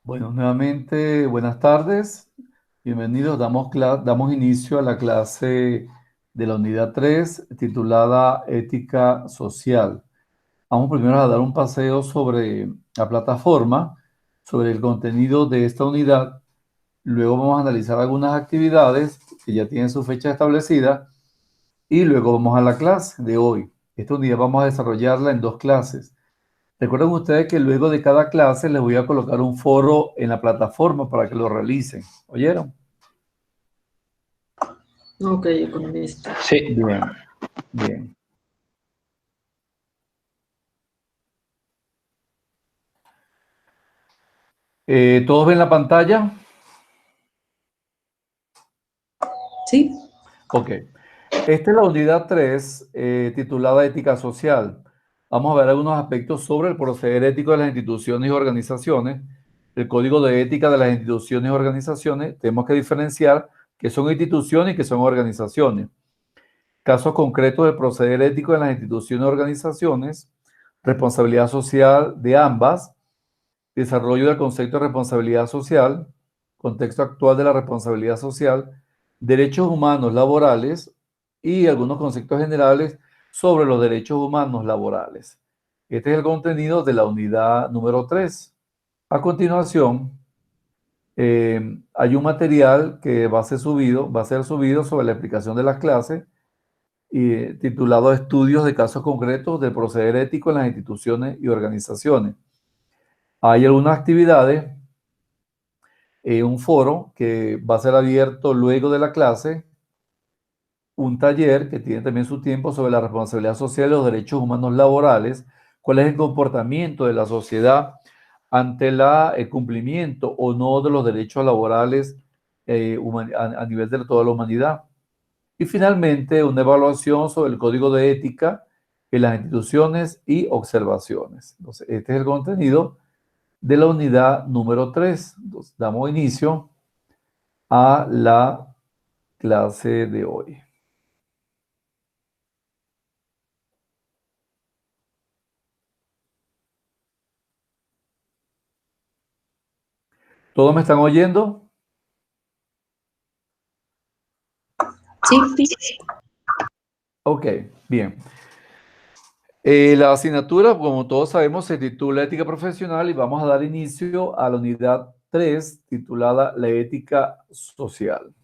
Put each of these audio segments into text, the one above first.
Bueno, nuevamente, buenas tardes. Bienvenidos. Damos inicio a la clase de la unidad 3 titulada Ética Social. Vamos primero a dar un paseo sobre la plataforma, sobre el contenido de esta unidad. Luego vamos a analizar algunas actividades que ya tienen su fecha establecida y luego vamos a la clase de hoy. Esta unidad vamos a desarrollarla en dos clases. Recuerden ustedes que luego de cada clase les voy a colocar un foro en la plataforma para que lo realicen. ¿Oyeron? Ok, economista. Sí, Bien, bien. ¿Todos ven la pantalla? Sí, Ok. Esta es la unidad 3 titulada Ética Social. Vamos a ver algunos aspectos sobre el proceder ético de las instituciones y organizaciones, el código de ética de las instituciones y organizaciones. Tenemos que diferenciar qué son instituciones y qué son organizaciones. Casos concretos del proceder ético de las instituciones y organizaciones, responsabilidad social de ambas, desarrollo del concepto de responsabilidad social, contexto actual de la responsabilidad social, derechos humanos laborales y algunos conceptos generales sobre los derechos humanos laborales. Este es el contenido de la unidad número 3. A continuación, hay un material que va a ser subido sobre la explicación de las clases y titulado Estudios de casos concretos del proceder ético en las instituciones y organizaciones. Hay algunas actividades, un foro que va a ser abierto luego de la clase, un taller que tiene también su tiempo sobre la responsabilidad social y los derechos humanos laborales, cuál es el comportamiento de la sociedad ante el cumplimiento o no de los derechos laborales a nivel de toda la humanidad. Y finalmente, una evaluación sobre el código de ética en las instituciones y observaciones. Entonces, este es el contenido de la unidad número 3. Entonces, damos inicio a la clase de hoy. ¿Todos me están oyendo? sí, Ok, bien. La asignatura, como todos sabemos, se titula Ética Profesional y vamos a dar inicio a la unidad 3 titulada La Ética Social.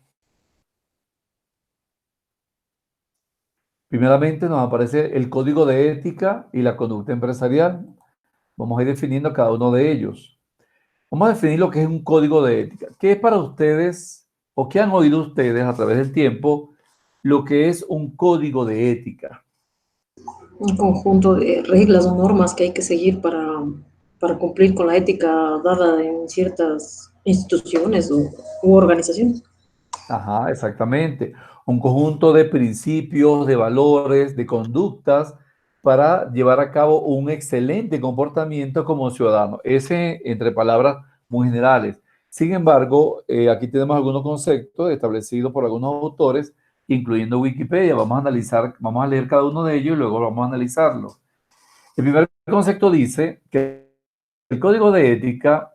Primeramente nos aparece el código de ética y la conducta empresarial. Vamos a ir definiendo cada uno de ellos. Vamos a definir lo que es un código de ética. ¿Qué es para ustedes o qué han oído ustedes a través del tiempo lo que es un código de ética? un conjunto de reglas o normas que hay que seguir para cumplir con la ética dada en ciertas instituciones u organizaciones. Ajá, exactamente. Un conjunto de principios, de valores, de conductas para llevar a cabo un excelente comportamiento como ciudadano. Ese, entre palabras muy generales. Sin embargo, aquí tenemos algunos conceptos establecidos por algunos autores, incluyendo Wikipedia. Vamos a leer cada uno de ellos y luego vamos a analizarlo. El primer concepto dice que el código de ética,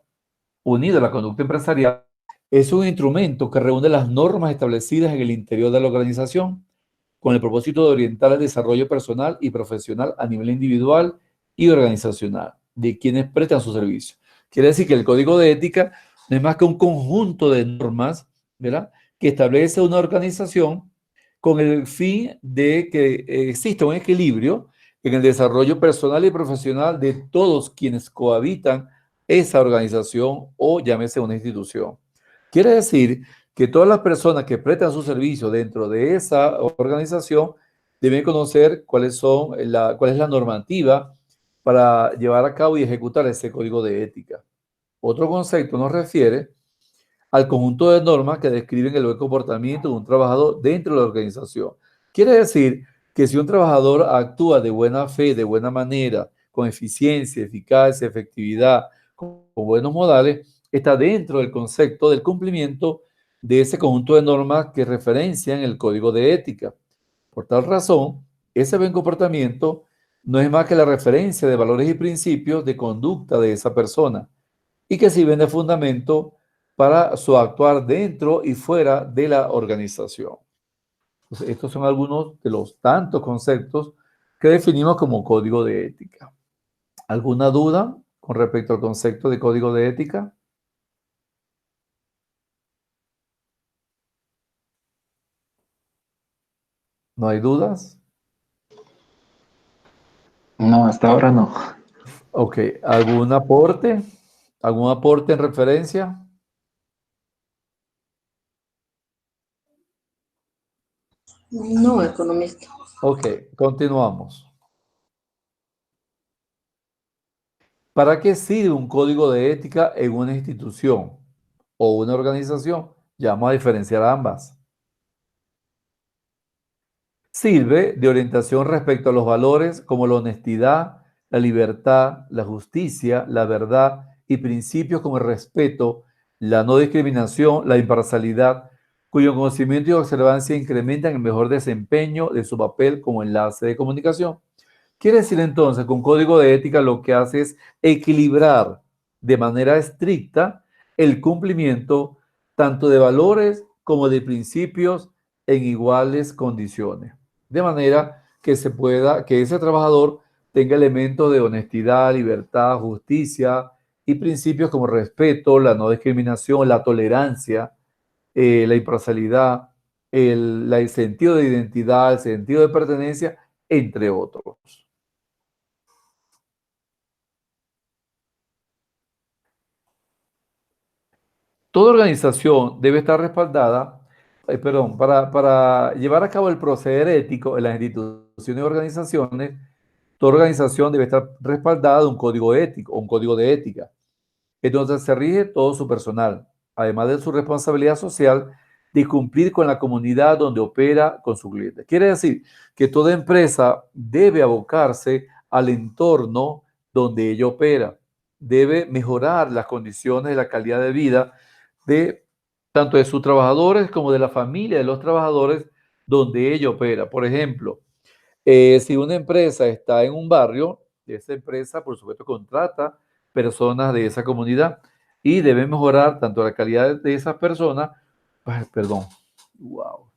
unido a la conducta empresarial, es un instrumento que reúne las normas establecidas en el interior de la organización con el propósito de orientar el desarrollo personal y profesional a nivel individual y organizacional de quienes prestan su servicio. Quiere decir que el código de ética no es más que un conjunto de normas, ¿verdad?, que establece una organización con el fin de que exista un equilibrio en el desarrollo personal y profesional de todos quienes cohabitan esa organización o llámese una institución. Quiere decir que todas las personas que prestan su servicio dentro de esa organización deben conocer cuál es la normativa para llevar a cabo y ejecutar ese código de ética. Otro concepto nos refiere al conjunto de normas que describen el buen comportamiento de un trabajador dentro de la organización. Quiere decir que si un trabajador actúa de buena fe, de buena manera, con eficiencia, eficacia, efectividad, con buenos modales, está dentro del concepto del cumplimiento de ese conjunto de normas que referencian el código de ética. Por tal razón, ese buen comportamiento no es más que la referencia de valores y principios de conducta de esa persona y que sirven de fundamento para su actuar dentro y fuera de la organización. Entonces, estos son algunos de los tantos conceptos que definimos como código de ética. ¿Alguna duda con respecto al concepto de código de ética? ¿No hay dudas? No, hasta ahora no. Ok, ¿algún aporte? ¿Algún aporte en referencia? No, economista. Ok, continuamos. ¿Para qué sirve un código de ética en una institución o una organización? Ya vamos a diferenciar ambas. Sirve de orientación respecto a los valores como la honestidad, la libertad, la justicia, la verdad y principios como el respeto, la no discriminación, la imparcialidad, cuyo conocimiento y observancia incrementan el mejor desempeño de su papel como enlace de comunicación. Quiere decir entonces que un código de ética lo que hace es equilibrar de manera estricta el cumplimiento tanto de valores como de principios en iguales condiciones. De manera que se pueda, que ese trabajador tenga elementos de honestidad, libertad, justicia y principios como respeto, la no discriminación, la tolerancia, la imparcialidad, el sentido de identidad, el sentido de pertenencia, entre otros. Toda organización debe estar respaldada, para llevar a cabo el proceder ético en las instituciones y organizaciones, toda organización debe estar respaldada de un código ético o un código de ética. Entonces se rige todo su personal, además de su responsabilidad social de cumplir con la comunidad donde opera con sus clientes. Quiere decir que toda empresa debe abocarse al entorno donde ella opera, debe mejorar las condiciones de la calidad de vida de tanto de sus trabajadores como de la familia de los trabajadores donde ella opera. Por ejemplo, si una empresa está en un barrio, esa empresa, por supuesto, contrata personas de esa comunidad y debe mejorar tanto la calidad de esas personas, perdón, wow,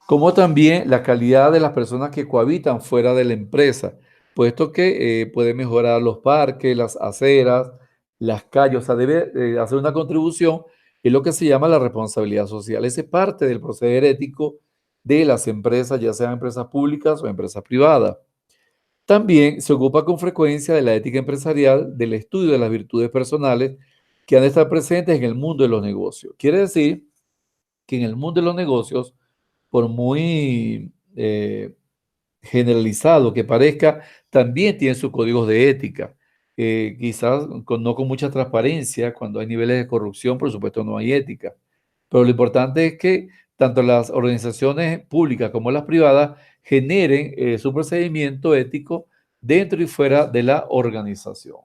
como también la calidad de las personas que cohabitan fuera de la empresa, puesto que puede mejorar los parques, las aceras, las calles, o sea, debe hacer una contribución en lo que se llama la responsabilidad social. Ese es parte del proceder ético de las empresas, ya sean empresas públicas o empresas privadas. También se ocupa con frecuencia de la ética empresarial, del estudio de las virtudes personales que han de estar presentes en el mundo de los negocios. Quiere decir que en el mundo de los negocios, por muy generalizado que parezca, también tiene sus códigos de ética. Quizás no con mucha transparencia, cuando hay niveles de corrupción, por supuesto, no hay ética. Pero lo importante es que tanto las organizaciones públicas como las privadas generen su procedimiento ético dentro y fuera de la organización.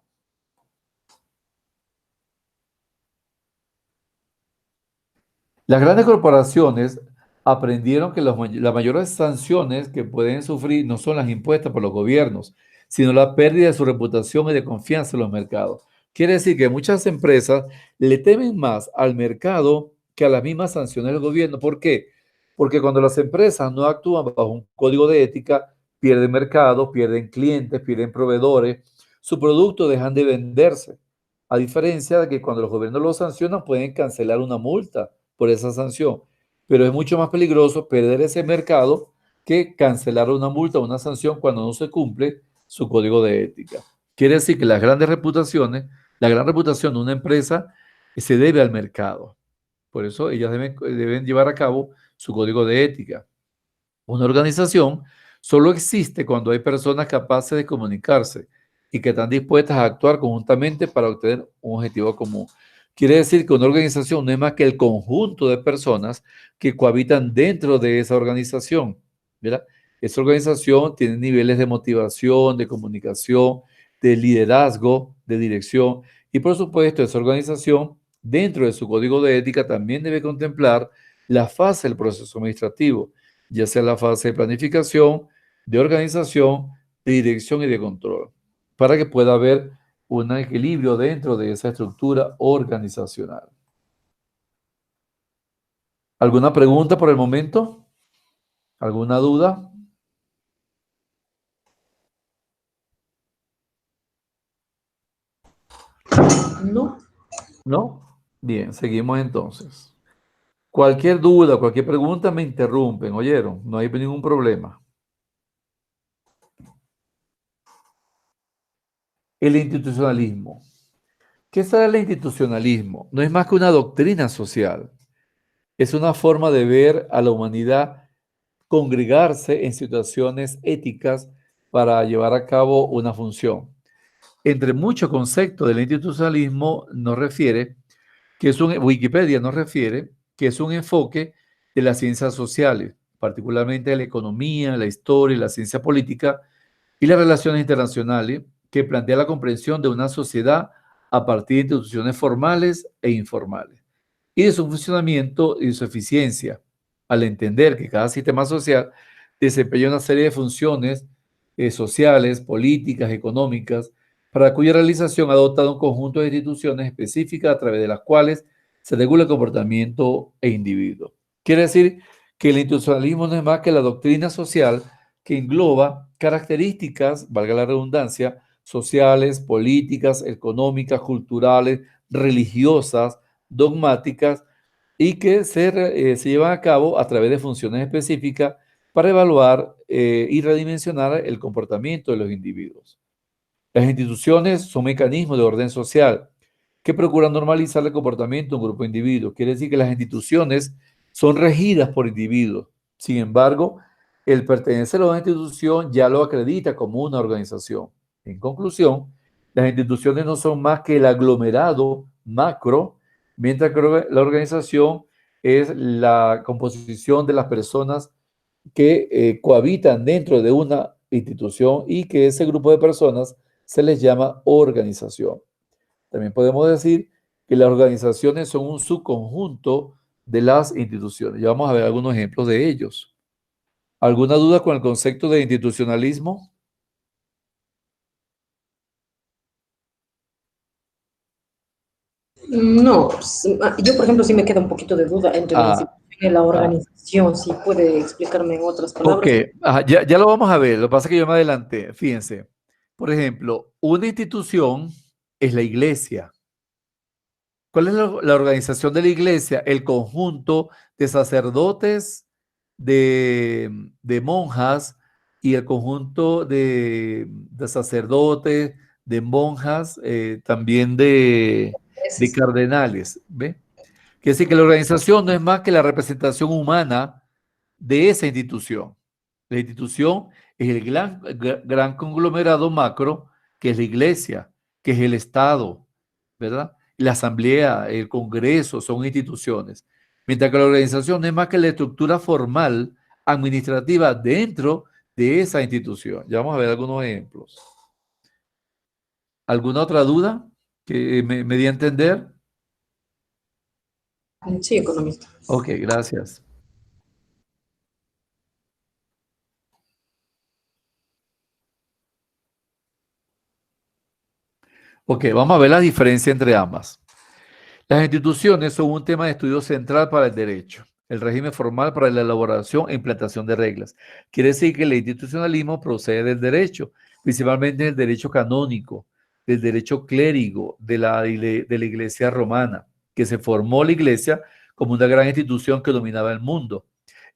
Las grandes corporaciones aprendieron que las mayores sanciones que pueden sufrir no son las impuestas por los gobiernos, sino la pérdida de su reputación y de confianza en los mercados. Quiere decir que muchas empresas le temen más al mercado que a las mismas sanciones del gobierno. ¿Por qué? Porque cuando las empresas no actúan bajo un código de ética, pierden mercado, pierden clientes, pierden proveedores, sus productos dejan de venderse. A diferencia de que cuando los gobiernos los sancionan, pueden cancelar una multa por esa sanción. Pero es mucho más peligroso perder ese mercado que cancelar una multa o una sanción cuando no se cumple su código de ética. Quiere decir que las grandes reputaciones, la gran reputación de una empresa se debe al mercado. Por eso ellas deben llevar a cabo su código de ética. Una organización solo existe cuando hay personas capaces de comunicarse y que están dispuestas a actuar conjuntamente para obtener un objetivo común. Quiere decir que una organización no es más que el conjunto de personas que cohabitan dentro de esa organización, ¿verdad? Esa organización tiene niveles de motivación, de comunicación, de liderazgo, de dirección y por supuesto esa organización dentro de su código de ética también debe contemplar la fase del proceso administrativo, ya sea la fase de planificación, de organización, de dirección y de control, para que pueda haber un equilibrio dentro de esa estructura organizacional. ¿Alguna pregunta por el momento? ¿Alguna duda? No. ¿No? Bien, seguimos entonces. Cualquier duda, cualquier pregunta me interrumpen, ¿oyeron? No hay ningún problema. El institucionalismo. ¿Qué es el institucionalismo? No es más que una doctrina social. Es una forma de ver a la humanidad congregarse en situaciones éticas para llevar a cabo una función. Entre muchos conceptos del institucionalismo nos refiere que es Wikipedia nos refiere que es un enfoque de las ciencias sociales, particularmente de la economía, la historia, la ciencia política y las relaciones internacionales, que plantea la comprensión de una sociedad a partir de instituciones formales e informales y de su funcionamiento y de su eficiencia, al entender que cada sistema social desempeña una serie de funciones sociales, políticas, económicas, para cuya realización adopta un conjunto de instituciones específicas a través de las cuales se regula el comportamiento e individuo. Quiere decir que el institucionalismo no es más que la doctrina social que engloba características, valga la redundancia, sociales, políticas, económicas, culturales, religiosas, dogmáticas y que se llevan a cabo a través de funciones específicas para evaluar y redimensionar el comportamiento de los individuos. Las instituciones son mecanismos de orden social que procuran normalizar el comportamiento de un grupo de individuos. Quiere decir que las instituciones son regidas por individuos. Sin embargo, el pertenecer a una institución ya lo acredita como una organización. En conclusión, las instituciones no son más que el aglomerado macro, mientras que la organización es la composición de las personas que cohabitan dentro de una institución y que ese grupo de personas se les llama organización. También podemos decir que las organizaciones son un subconjunto de las instituciones. Ya vamos a ver algunos ejemplos de ellos. ¿Alguna duda con el concepto de institucionalismo? No, yo por ejemplo sí me queda un poquito de duda entre la Ah, institución y la ah, organización, si puede explicarme en otras ok, palabras. ya lo vamos a ver. Lo que pasa es que yo me adelanté. Fíjense, por ejemplo, una institución es la iglesia. ¿Cuál es la organización de la iglesia? El conjunto de sacerdotes, de monjas y el conjunto de sacerdotes, de monjas, también de Es, cardenales. ¿Ve? Quiere decir que la organización no es más que la representación humana de esa institución. La institución es el gran conglomerado macro, que es la iglesia, que es el Estado, ¿verdad? La asamblea, el congreso, son instituciones. Mientras que la organización no es más que la estructura formal administrativa dentro de esa institución. Ya vamos a ver algunos ejemplos. ¿Alguna otra duda que me di a entender? sí, economista. Ok, gracias. Ok, vamos a ver la diferencia entre ambas. Las instituciones son un tema de estudio central para el derecho, el régimen formal para la elaboración e implantación de reglas. Quiere decir que el institucionalismo procede del derecho, principalmente del derecho canónico, del derecho clérigo, de la iglesia romana, que se formó la iglesia como una gran institución que dominaba el mundo.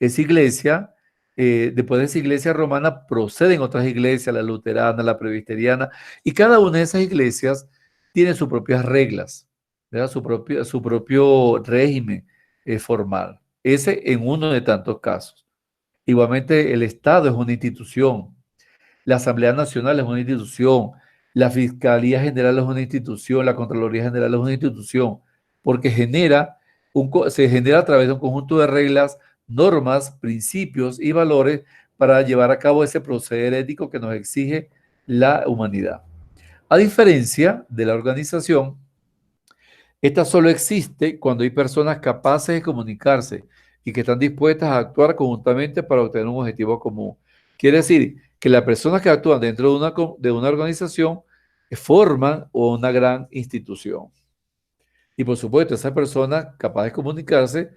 Esa iglesia, después de esa iglesia romana, proceden otras iglesias, la luterana, la presbiteriana, y cada una de esas iglesias tiene sus propias reglas, ¿verdad? Su propio régimen formal. Ese en uno de tantos casos. Igualmente, el Estado es una institución, la Asamblea Nacional es una institución, la Fiscalía General es una institución, la Contraloría General es una institución, porque se genera a través de un conjunto de reglas, normas, principios y valores para llevar a cabo ese proceder ético que nos exige la humanidad. A diferencia de la organización, esta solo existe cuando hay personas capaces de comunicarse y que están dispuestas a actuar conjuntamente para obtener un objetivo común. Quiere decir que las personas que actúan dentro de una organización forman una gran institución. Y por supuesto, esas personas capaces de comunicarse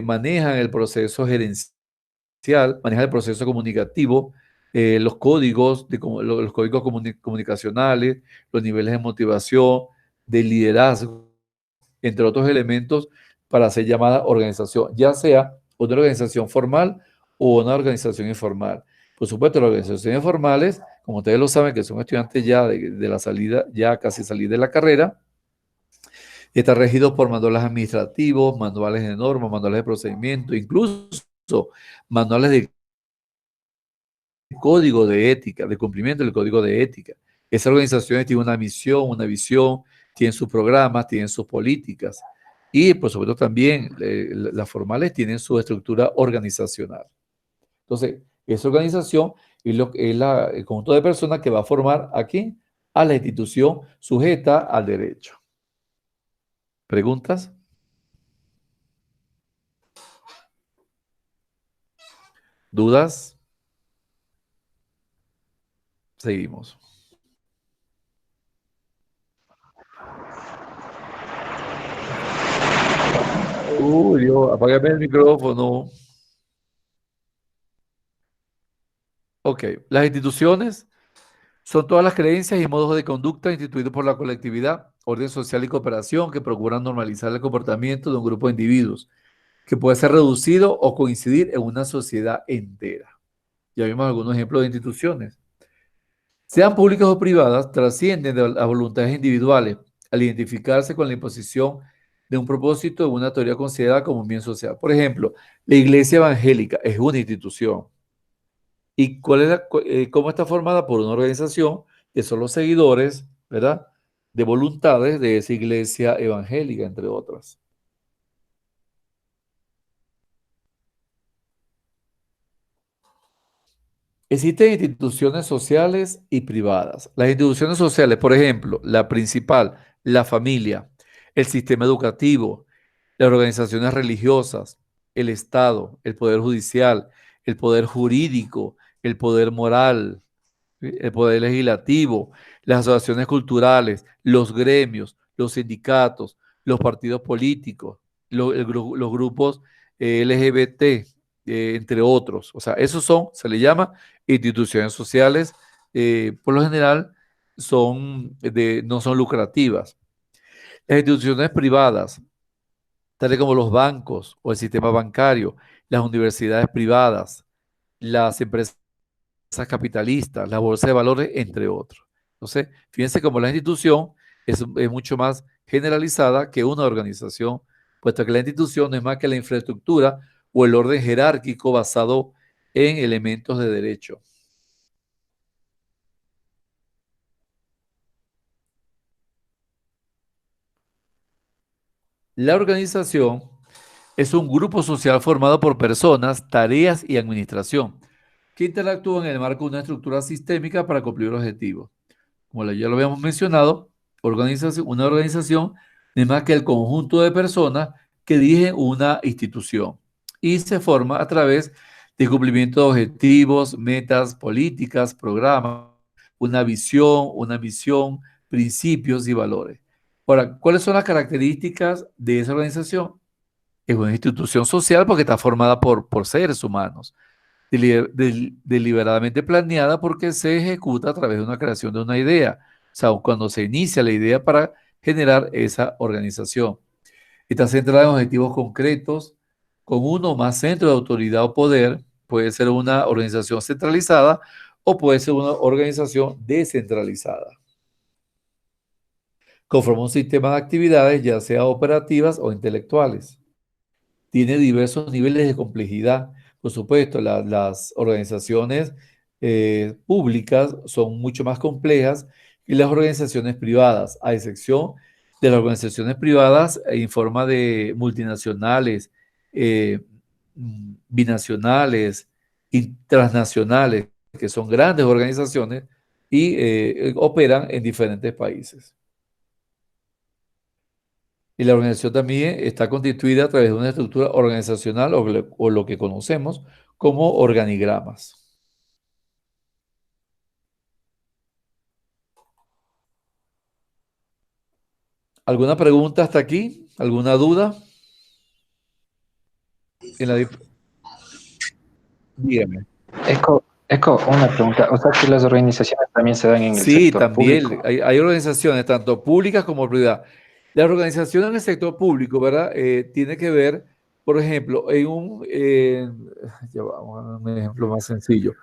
manejan el proceso gerencial, manejan el proceso comunicativo, los códigos, los códigos comunicacionales, los niveles de motivación, de liderazgo, entre otros elementos para hacer llamada organización, ya sea una organización formal o una organización informal. Por supuesto, las organizaciones formales, como ustedes lo saben, que son estudiantes ya de la salida, ya casi salir de la carrera, está regido por manuales administrativos, manuales de normas, manuales de procedimiento, incluso manuales de código de ética, de cumplimiento del código de ética. Esas organizaciones tienen una misión, una visión, tienen sus programas, tienen sus políticas y por supuesto también las formales tienen su estructura organizacional. Entonces, esa organización es el conjunto de personas que va a formar a quién, a la institución sujeta al derecho. ¿Preguntas? ¿Dudas? Seguimos. Uy, Dios, apágame el micrófono. Ok, las instituciones son todas las creencias y modos de conducta instituidos por la colectividad, orden social y cooperación que procuran normalizar el comportamiento de un grupo de individuos, que puede ser reducido o coincidir en una sociedad entera. Ya vimos algunos ejemplos de instituciones. Sean públicas o privadas, trascienden de las voluntades individuales al identificarse con la imposición de un propósito de una teoría considerada como un bien social. Por ejemplo, la iglesia evangélica es una institución. ¿Y cómo está formada? Por una organización que son los seguidores, ¿verdad? De voluntades de esa iglesia evangélica, entre otras. Existen instituciones sociales y privadas. Las instituciones sociales, por ejemplo, la principal, la familia, el sistema educativo, las organizaciones religiosas, el Estado, el poder judicial, el poder jurídico, el poder moral, ¿sí? El poder legislativo, las asociaciones culturales, los gremios, los sindicatos, los partidos políticos, los grupos LGBT, entre otros. O sea, esos son, se le llama instituciones sociales, por lo general no son lucrativas. Las instituciones privadas, tales como los bancos o el sistema bancario, las universidades privadas, las empresas capitalistas, la bolsa de valores, entre otros. Entonces, fíjense cómo la institución es mucho más generalizada que una organización, puesto que la institución no es más que la infraestructura o el orden jerárquico basado en elementos de derecho. La organización es un grupo social formado por personas, tareas y administración que interactúan en el marco de una estructura sistémica para cumplir objetivos. Como ya lo habíamos mencionado, una organización no es más que el conjunto de personas que dirigen una institución y se forma a través de cumplimiento de objetivos, metas, políticas, programas, una misión, principios y valores. Ahora, ¿cuáles son las características de esa organización? Es una institución social porque está formada por seres humanos deliberadamente planeada porque se ejecuta a través de una creación de una idea. O sea, cuando se inicia la idea para generar esa organización. Está centrada en objetivos concretos, con uno o más centros de autoridad o poder. Puede ser una organización centralizada o puede ser una organización descentralizada. Conforma un sistema de actividades, ya sea operativas o intelectuales. Tiene diversos niveles de complejidad. Por supuesto, las organizaciones públicas son mucho más complejas que las organizaciones privadas, a excepción de las organizaciones privadas en forma de multinacionales, binacionales y transnacionales, que son grandes organizaciones y operan en diferentes países. Y la organización también está constituida a través de una estructura organizacional o lo que conocemos como organigramas. ¿Alguna pregunta hasta aquí? ¿Alguna duda? Dígame. Una pregunta. O sea, que las organizaciones también se dan en el Sí, sector también público. hay organizaciones, tanto públicas como privadas. Las organizaciones en el sector público, ¿verdad? Tiene que ver, por ejemplo, ya vamos a un ejemplo más sencillo.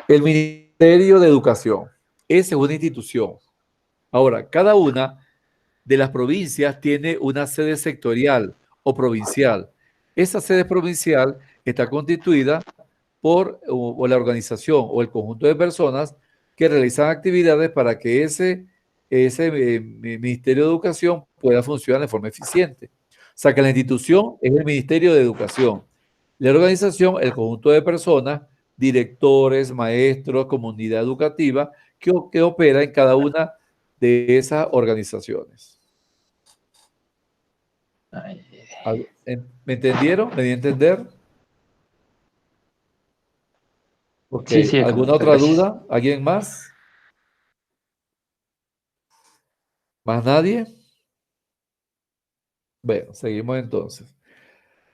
El Ministerio de Educación. Esa es una institución. Ahora, cada una de las provincias tiene una sede sectorial o provincial. Esa sede provincial está constituida o la organización o el conjunto de personas que realizan actividades para que ese Ministerio de Educación pueda funcionar de forma eficiente. O sea que la institución es el Ministerio de Educación. La organización, el conjunto de personas, directores, maestros, comunidad educativa, que opera en cada una de esas organizaciones. ¿Me entendieron? ¿Me di a entender? Ok. Sí, sí, ¿Alguna economista, otra gracias. duda? ¿Alguien más? ¿Más nadie? Bueno, seguimos entonces.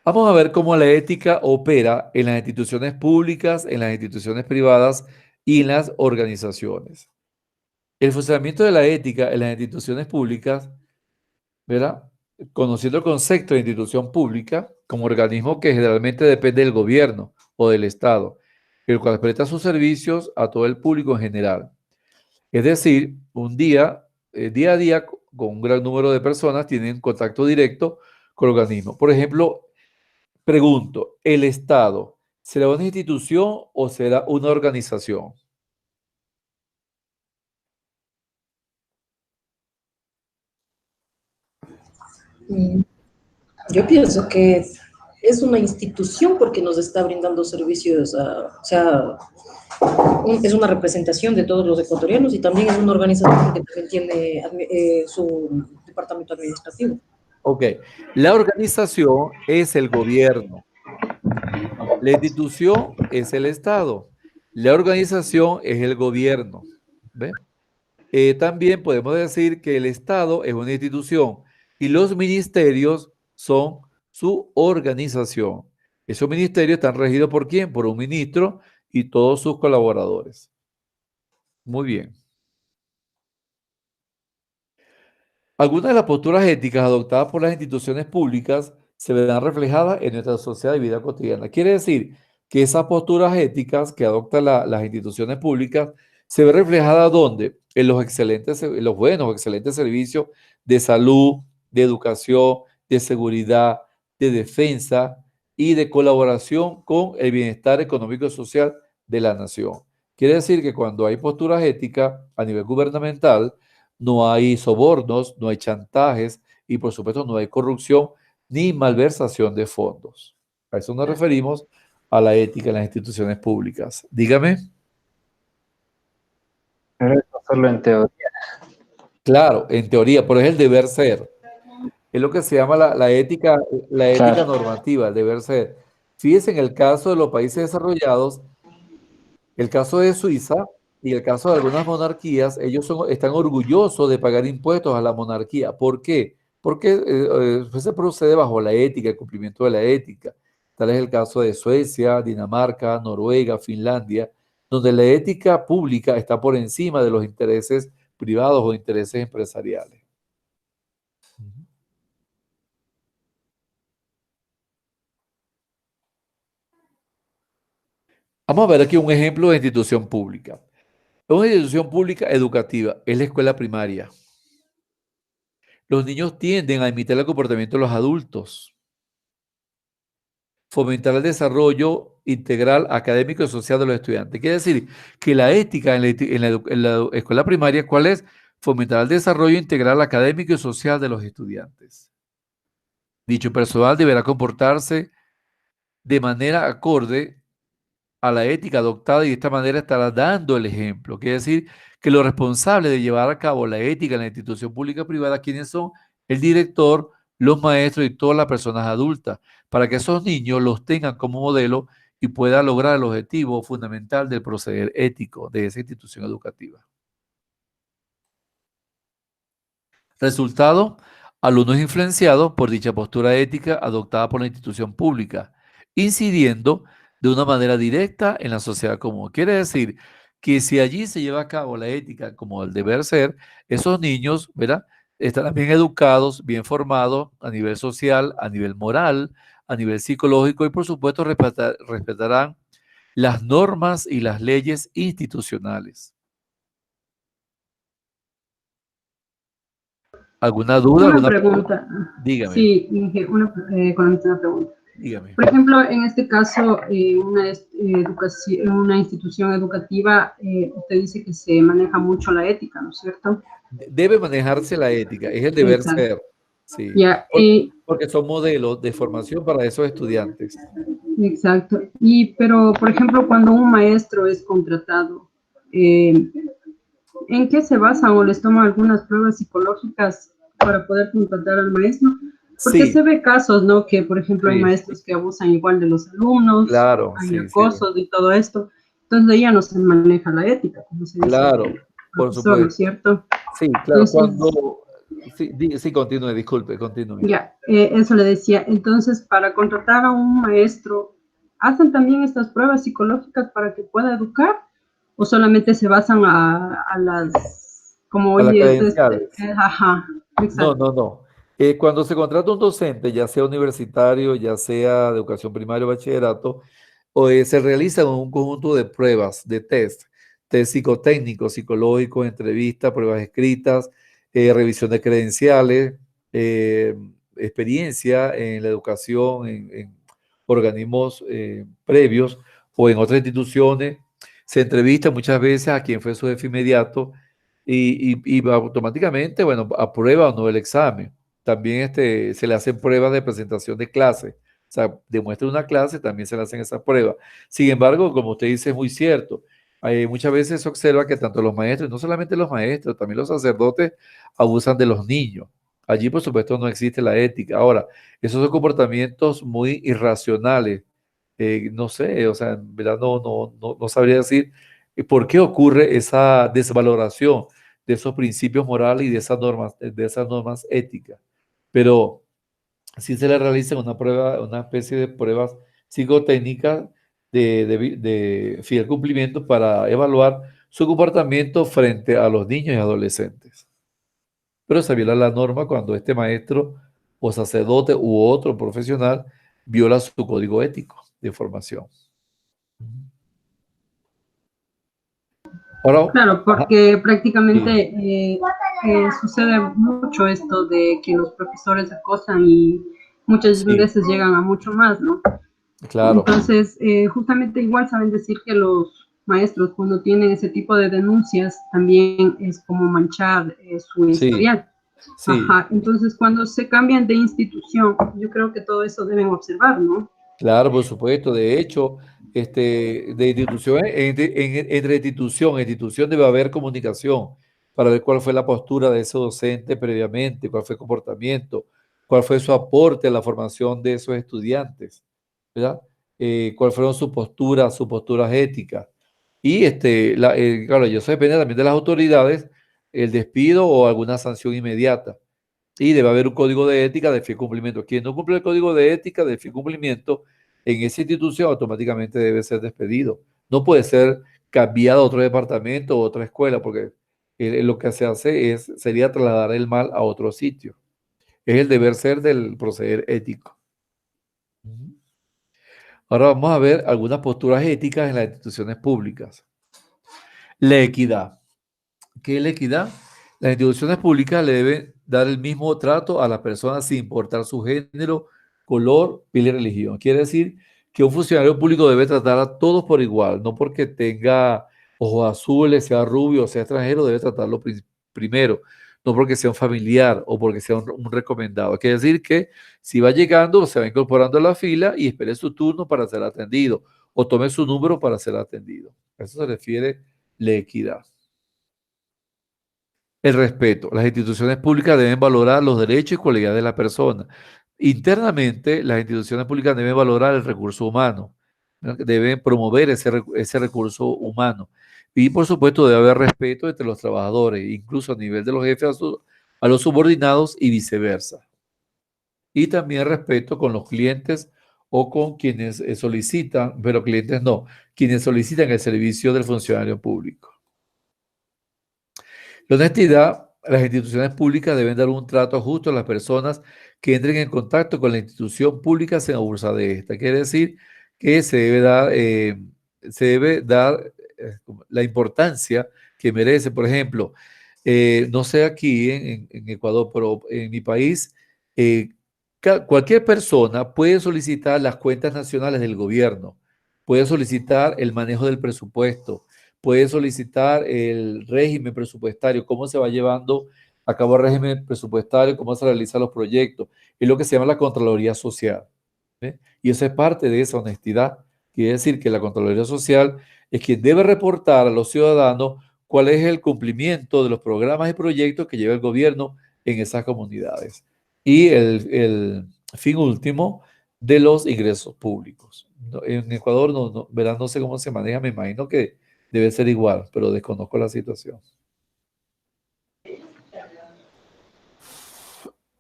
Vamos a ver cómo la ética opera en las instituciones públicas, en las instituciones privadas y en las organizaciones. El funcionamiento de la ética en las instituciones públicas, ¿verdad? Conociendo el concepto de institución pública como organismo que generalmente depende del gobierno o del Estado, el cual presta sus servicios a todo el público en general. Es decir, día a día, con un gran número de personas tienen contacto directo con el organismo. Por ejemplo, pregunto, ¿el Estado será una institución o será una organización? Mm, Yo pienso que es una institución porque nos está brindando servicios, o sea, es una representación de todos los ecuatorianos y también es una organización que también tiene su departamento administrativo. Ok, la organización es el gobierno, la institución es el Estado, la organización es el gobierno. ¿Ve? También podemos decir que el Estado es una institución y los ministerios son su organización. Esos ministerios están regidos ¿por quién? Por un ministro y todos sus colaboradores. Muy bien. Algunas de las posturas éticas adoptadas por las instituciones públicas se verán reflejadas en nuestra sociedad y vida cotidiana. Quiere decir que esas posturas éticas que adoptan las instituciones públicas se ven reflejadas ¿dónde? En los buenos, excelentes servicios de salud, de educación, de seguridad, de defensa y de colaboración con el bienestar económico y social de la nación. Quiere decir que cuando hay posturas éticas a nivel gubernamental, no hay sobornos, no hay chantajes y por supuesto no hay corrupción ni malversación de fondos. A eso nos referimos a la ética en las instituciones públicas. Dígame. Pero eso solo en teoría. Claro, en teoría, pero es el deber ser. Es lo que se llama la ética Claro. normativa, el deber ser. Fíjense en el caso de los países desarrollados, el caso de Suiza y el caso de algunas monarquías, están orgullosos de pagar impuestos a la monarquía. ¿Por qué? Porque se procede bajo la ética, el cumplimiento de la ética. Tal es el caso de Suecia, Dinamarca, Noruega, Finlandia, donde la ética pública está por encima de los intereses privados o intereses empresariales. Vamos a ver aquí un ejemplo de institución pública. Una institución pública educativa es la escuela primaria. Los niños tienden a imitar el comportamiento de los adultos. Fomentar el desarrollo integral académico y social de los estudiantes. Quiere decir que la ética en la escuela primaria, ¿cuál es? Fomentar el desarrollo integral académico y social de los estudiantes. Dicho personal deberá comportarse de manera acorde a la ética adoptada y de esta manera estará dando el ejemplo. Quiere decir que los responsables de llevar a cabo la ética en la institución pública o privada, ¿quiénes son? El director, los maestros y todas las personas adultas, para que esos niños los tengan como modelo y puedan lograr el objetivo fundamental del proceder ético de esa institución educativa. Resultado, alumnos influenciados por dicha postura ética adoptada por la institución pública, incidiendo de una manera directa en la sociedad común. Quiere decir que si allí se lleva a cabo la ética como el deber ser, esos niños, ¿verdad? Estarán bien educados, bien formados a nivel social, a nivel moral, a nivel psicológico y por supuesto respetarán las normas y las leyes institucionales. ¿Alguna duda? Una pregunta. Dígame. Sí, con una pregunta. Dígame. Por ejemplo, en este caso, una institución educativa, usted dice que se maneja mucho la ética, ¿no es cierto? Debe manejarse la ética, es el deber Exacto. ser. Sí. Ya, porque son modelos de formación para esos estudiantes. Exacto. Pero, por ejemplo, cuando un maestro es contratado, ¿en qué se basan o les toman algunas pruebas psicológicas para poder contratar al maestro? Porque Sí. se ve casos, ¿no? Que, por ejemplo, hay Sí. maestros que abusan igual de los alumnos, Claro, hay sí, acosos sí. y todo esto. Entonces, de ella no se maneja la ética, como se dice. Claro, por Profesor, ¿no es supuesto. cierto? Sí, claro, Entonces, cuando... Sí, continúe, disculpe, continúe. Ya, eso le decía. Entonces, para contratar a un maestro, ¿hacen también estas pruebas psicológicas para que pueda educar? ¿O solamente se basan a las, como A las oye, credenciales. ajá, exacto. No. Cuando se contrata un docente, ya sea universitario, ya sea de educación primaria o bachillerato, se realiza un conjunto de pruebas, de test psicotécnicos, psicológicos, entrevistas, pruebas escritas, revisión de credenciales, eh, experiencia en la educación, en organismos previos o en otras instituciones. Se entrevista muchas veces a quien fue su jefe inmediato y automáticamente, bueno, aprueba o no el examen. También se le hacen pruebas de presentación de clase. O sea, demuestra una clase, también se le hacen esas pruebas. Sin embargo, como usted dice, es muy cierto. Muchas veces se observa que tanto los maestros, y no solamente los maestros, también los sacerdotes abusan de los niños. Allí, por supuesto, no existe la ética. Ahora, esos son comportamientos muy irracionales. No sé, o sea, en verdad no sabría decir por qué ocurre esa desvaloración de esos principios morales y de esas normas éticas. Pero sí se le realiza una prueba, una especie de pruebas psicotécnicas de fiel cumplimiento para evaluar su comportamiento frente a los niños y adolescentes. Pero se viola la norma cuando este maestro o sacerdote u otro profesional viola su código ético de formación. Ahora, Claro, ajá, porque prácticamente sí, sucede mucho esto de que los profesores acosan y muchas sí, veces llegan a mucho más, ¿no? claro, Entonces, justamente igual saben decir que los maestros cuando tienen ese tipo de denuncias también es como manchar su sí, historial. sí. Ajá, entonces cuando se cambian de institución, yo creo que todo eso deben observar, ¿no? Claro, por supuesto. De hecho, de institución, entre institución e institución debe haber comunicación para ver cuál fue la postura de ese docente previamente, cuál fue el comportamiento, cuál fue su aporte a la formación de esos estudiantes, ¿verdad? Cuáles fueron sus posturas éticas. Y claro, eso depende también de las autoridades, el despido o alguna sanción inmediata. Y debe haber un código de ética de fiel cumplimiento. Quien no cumple el código de ética de fiel cumplimiento en esa institución automáticamente debe ser despedido. No puede ser cambiado a otro departamento o otra escuela, porque lo que se hace sería trasladar el mal a otro sitio. Es el deber ser del proceder ético. Ujú. Ahora vamos a ver algunas posturas éticas en las instituciones públicas. La equidad. ¿Qué es la equidad? Las instituciones públicas le deben dar el mismo trato a las personas sin importar su género, color, piel y religión. Quiere decir que un funcionario público debe tratar a todos por igual, no porque tenga ojos azules, sea rubio o sea extranjero, debe tratarlo primero, no porque sea un familiar o porque sea un recomendado. Quiere decir que si va llegando, se va incorporando a la fila y espere su turno para ser atendido o tome su número para ser atendido. A eso se refiere la equidad. El respeto. Las instituciones públicas deben valorar los derechos y cualidades de la persona. Internamente, las instituciones públicas deben valorar el recurso humano, ¿no? Deben promover ese recurso humano. Y por supuesto debe haber respeto entre los trabajadores, incluso a nivel de los jefes a los subordinados y viceversa. Y también respeto con los clientes o con quienes solicitan, pero clientes no, quienes solicitan el servicio del funcionario público. La honestidad, las instituciones públicas deben dar un trato justo a las personas que entren en contacto con la institución pública sin abusar de esta. Quiere decir que se debe dar la importancia que merece. Por ejemplo, no sé aquí en Ecuador, pero en mi país, eh, cualquier persona puede solicitar las cuentas nacionales del gobierno, puede solicitar el manejo del presupuesto, puede solicitar el régimen presupuestario, cómo se va llevando a cabo el régimen presupuestario, cómo se realizan los proyectos. Es lo que se llama la Contraloría Social. ¿Ve? Y eso es parte de esa honestidad. Quiere decir que la Contraloría Social es quien debe reportar a los ciudadanos cuál es el cumplimiento de los programas y proyectos que lleva el gobierno en esas comunidades. Y el fin último de los ingresos públicos. En Ecuador, ¿verdad? No sé cómo se maneja, me imagino que debe ser igual, pero desconozco la situación.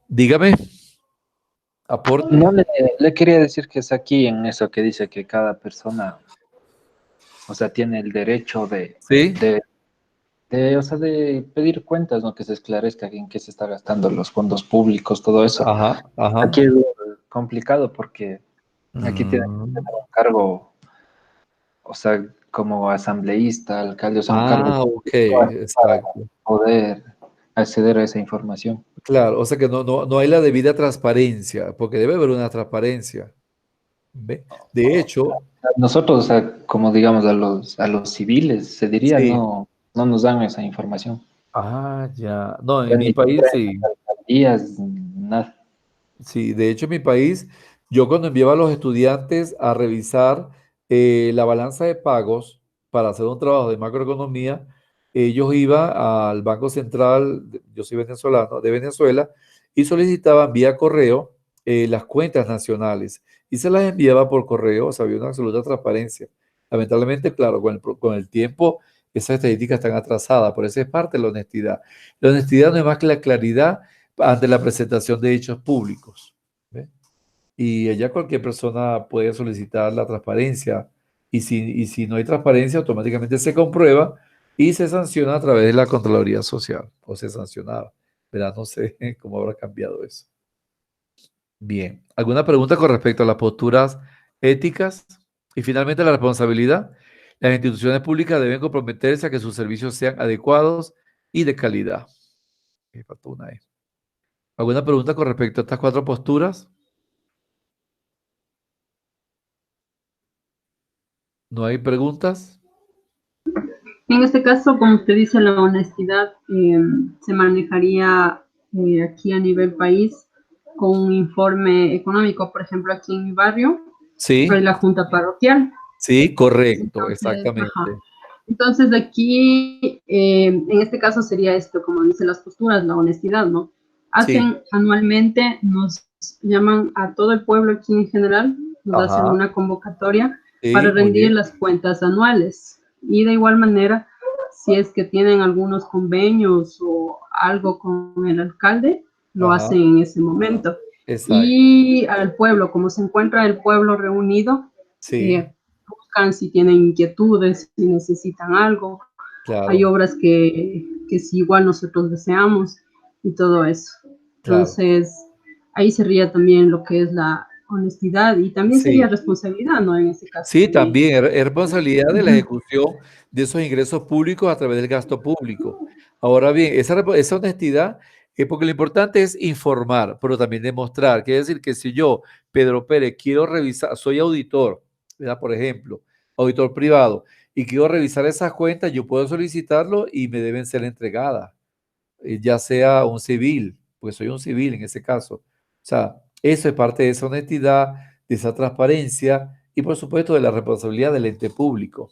Dígame, aporte. No le quería decir que es aquí en eso que dice que cada persona, o sea, tiene el derecho ¿Sí? o sea, de pedir cuentas, ¿no? Que se esclarezca en qué se está gastando los fondos públicos, todo eso. Ajá, ajá. Aquí es complicado porque aquí tiene que tener un cargo, o sea, como asambleísta, alcalde, o sea, un cargo Ok, para exacto. poder acceder a esa información. Claro, o sea que no hay la debida transparencia, porque debe haber una transparencia. ¿Ve? De hecho, Nosotros, o sea, como digamos a los civiles, se diría, sí. no nos dan esa información. Ya. No, en mi Ni país siquiera en sí. las alcaldías, nada. Sí, de hecho en mi país, yo cuando enviaba a los estudiantes a revisar la balanza de pagos para hacer un trabajo de macroeconomía, ellos iban al Banco Central, yo soy venezolano, de Venezuela, y solicitaban vía correo las cuentas nacionales y se las enviaba por correo, o sea, había una absoluta transparencia. Lamentablemente, claro, con el tiempo esas estadísticas están atrasadas, por eso es parte de la honestidad. La honestidad no es más que la claridad ante la presentación de hechos públicos. ¿Ve? Y allá cualquier persona puede solicitar la transparencia y si no hay transparencia, automáticamente se comprueba y se sanciona a través de la Contraloría Social, o se sancionaba. ¿Verdad? No sé cómo habrá cambiado eso. Bien. ¿Alguna pregunta con respecto a las posturas éticas? Y finalmente la responsabilidad. Las instituciones públicas deben comprometerse a que sus servicios sean adecuados y de calidad. Me faltó una E. ¿Alguna pregunta con respecto a estas cuatro posturas? ¿No hay preguntas? En este caso, como usted dice, la honestidad se manejaría aquí a nivel país con un informe económico. Por ejemplo, aquí en mi barrio hay Sí, la junta parroquial. sí, correcto, Entonces, ajá. exactamente. Entonces, aquí, en este caso sería esto, como dicen las posturas, la honestidad, ¿no? Sí, Hacen anualmente, nos llaman a todo el pueblo aquí en general, nos hacen ajá, una convocatoria para sí, muy rendir bien, las cuentas anuales. Y de igual manera, si es que tienen algunos convenios o algo con el alcalde, lo ajá, hacen en ese momento. exacto, Y al pueblo, como se encuentra el pueblo reunido, sí, eh, buscan si tienen inquietudes, si necesitan algo. Hay claro, obras que sí igual nosotros deseamos y todo eso. claro. Entonces, ahí sería también lo que es la honestidad y también sería Sí, responsabilidad, ¿no? En ese caso sí, también. también es responsabilidad de la Ujú. ejecución de esos ingresos públicos a través del gasto público. Ahora bien, esa honestidad es porque lo importante es informar, pero también demostrar. Quiere decir que si yo, Pedro Pérez, quiero revisar, soy auditor, ¿verdad? Por ejemplo, auditor privado, y quiero revisar esas cuentas, yo puedo solicitarlo y me deben ser entregadas, ya sea un civil, pues soy un civil en ese caso. O sea, eso es parte de esa honestidad, de esa transparencia y por supuesto de la responsabilidad del ente público.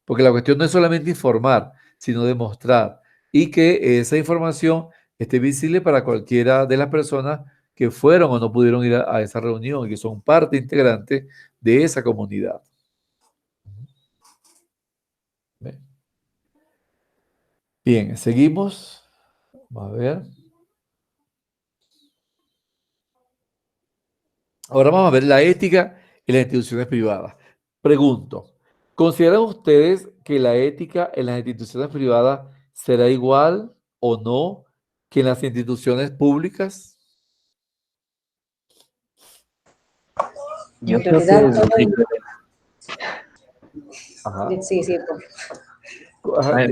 Porque la cuestión no es solamente informar, sino demostrar y que esa información esté visible para cualquiera de las personas que fueron o no pudieron ir a esa reunión y que son parte integrante de esa comunidad. Bien, seguimos. A ver. Ahora vamos a ver la ética en las instituciones privadas. Pregunto, ¿consideran ustedes que la ética en las instituciones privadas será igual o no que en las instituciones públicas? Yo En creo que realidad, es diferente. Ajá. sí, sí, Ajá,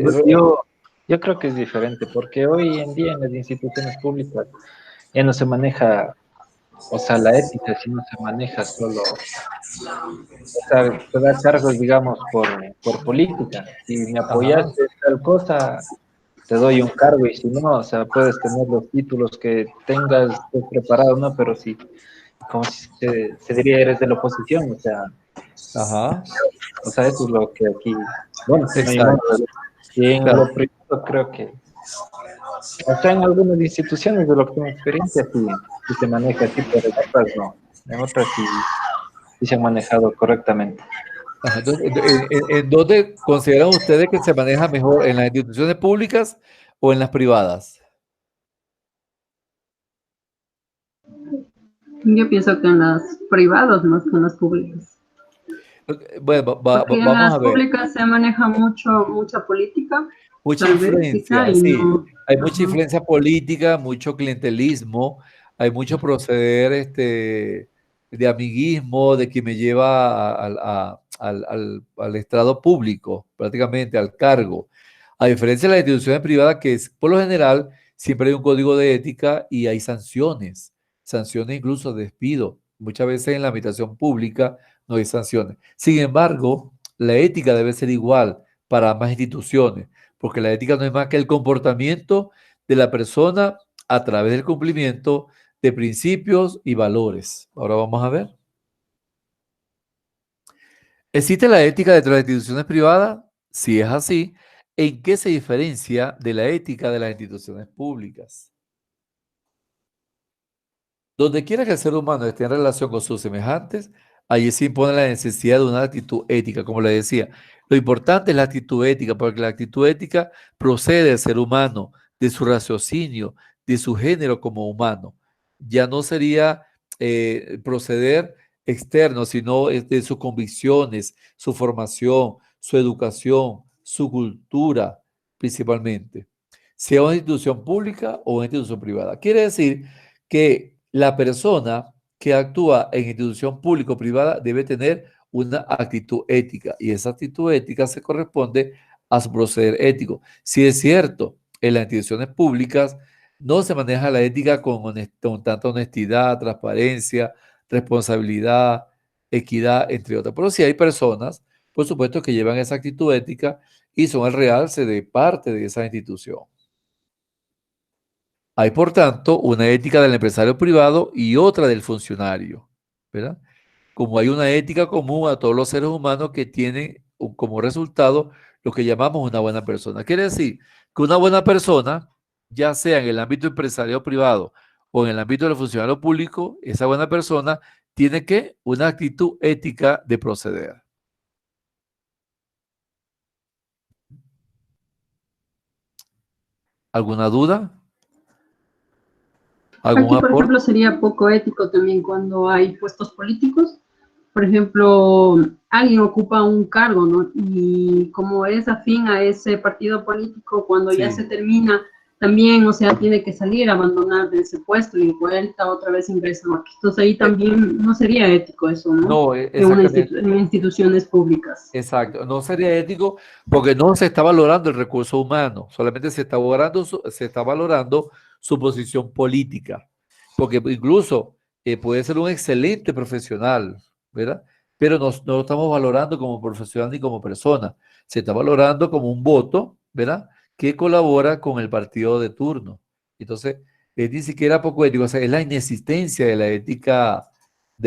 Yo creo que es diferente, porque hoy en día en las instituciones públicas ya no se maneja, o sea, la ética, sino se maneja solo, o sea, te da cargos, digamos, por política. Si me ajá, apoyaste en tal cosa, te doy un cargo, y si no, o sea, puedes tener los títulos que tengas, estés preparado, ¿no? Pero si, como si se diría, eres de la oposición, ajá, o sea, eso es lo que aquí, bueno, no hay modo. exacto. Y en Claro. lo privado creo que, o sea, en algunas instituciones de lo que tengo experiencia, sí se maneja así, pero en otras no. En otras sí se han manejado correctamente. Ajá, entonces, ¿en dónde consideran ustedes que se maneja mejor? ¿En las instituciones públicas o en las privadas? Yo pienso que en las privadas más que en las públicas. Bueno, Porque en vamos a las ver. públicas se maneja mucha política, Mucha tal vez, quizá, influencia, y sí. no. Hay mucha Ajá. influencia política, mucho clientelismo, hay mucho proceder de amiguismo, de que me lleva al estrado público, prácticamente al cargo. A diferencia de las instituciones privadas, que es, por lo general siempre hay un código de ética y hay sanciones, sanciones incluso despido. Muchas veces en la administración pública no hay sanciones. Sin embargo, la ética debe ser igual para ambas instituciones, porque la ética no es más que el comportamiento de la persona a través del cumplimiento de principios y valores. Ahora vamos a ver. ¿Existe la ética dentro de las instituciones privadas? Si es así, ¿en qué se diferencia de la ética de las instituciones públicas? Donde quiera que el ser humano esté en relación con sus semejantes, allí se impone la necesidad de una actitud ética, como le decía. Lo importante es la actitud ética, porque la actitud ética procede del ser humano, de su raciocinio, de su género como humano. Ya no sería proceder externo, sino de sus convicciones, su formación, su educación, su cultura, principalmente, sea una institución pública o una institución privada. Quiere decir que la persona que actúa en institución pública o privada debe tener una actitud ética y esa actitud ética se corresponde a su proceder ético. Si es cierto, en las instituciones públicas no se maneja la ética con tanta honestidad, transparencia, responsabilidad, equidad, entre otras. Pero sí hay personas, por supuesto, que llevan esa actitud ética y son el realce de parte de esa institución. Hay, por tanto, una ética del empresario privado y otra del funcionario, ¿verdad? Como hay una ética común a todos los seres humanos que tienen como resultado lo que llamamos una buena persona. Quiere decir que una buena persona, ya sea en el ámbito empresarial privado o en el ámbito del funcionario público, esa buena persona tiene que una actitud ética de proceder. ¿Alguna duda? ¿Algún Aquí, por aporte? ejemplo, sería poco ético también cuando hay puestos políticos. Por ejemplo, alguien ocupa un cargo, ¿no? Y como es afín a ese partido político, cuando ya se Sí. termina, también, o sea, tiene que salir, abandonar de ese puesto y vuelta otra vez ingresa aquí. Entonces ahí también no sería ético eso, ¿no? No, exactamente. En instituciones públicas. Exacto, no sería ético porque no se está valorando el recurso humano, solamente se está valorando su posición política, porque incluso puede ser un excelente profesional, ¿verdad? Pero no lo estamos valorando como profesional ni como persona, se está valorando como un voto, ¿verdad? Que colabora con el partido de turno. Entonces, es ni siquiera poco ético, o sea, es la inexistencia de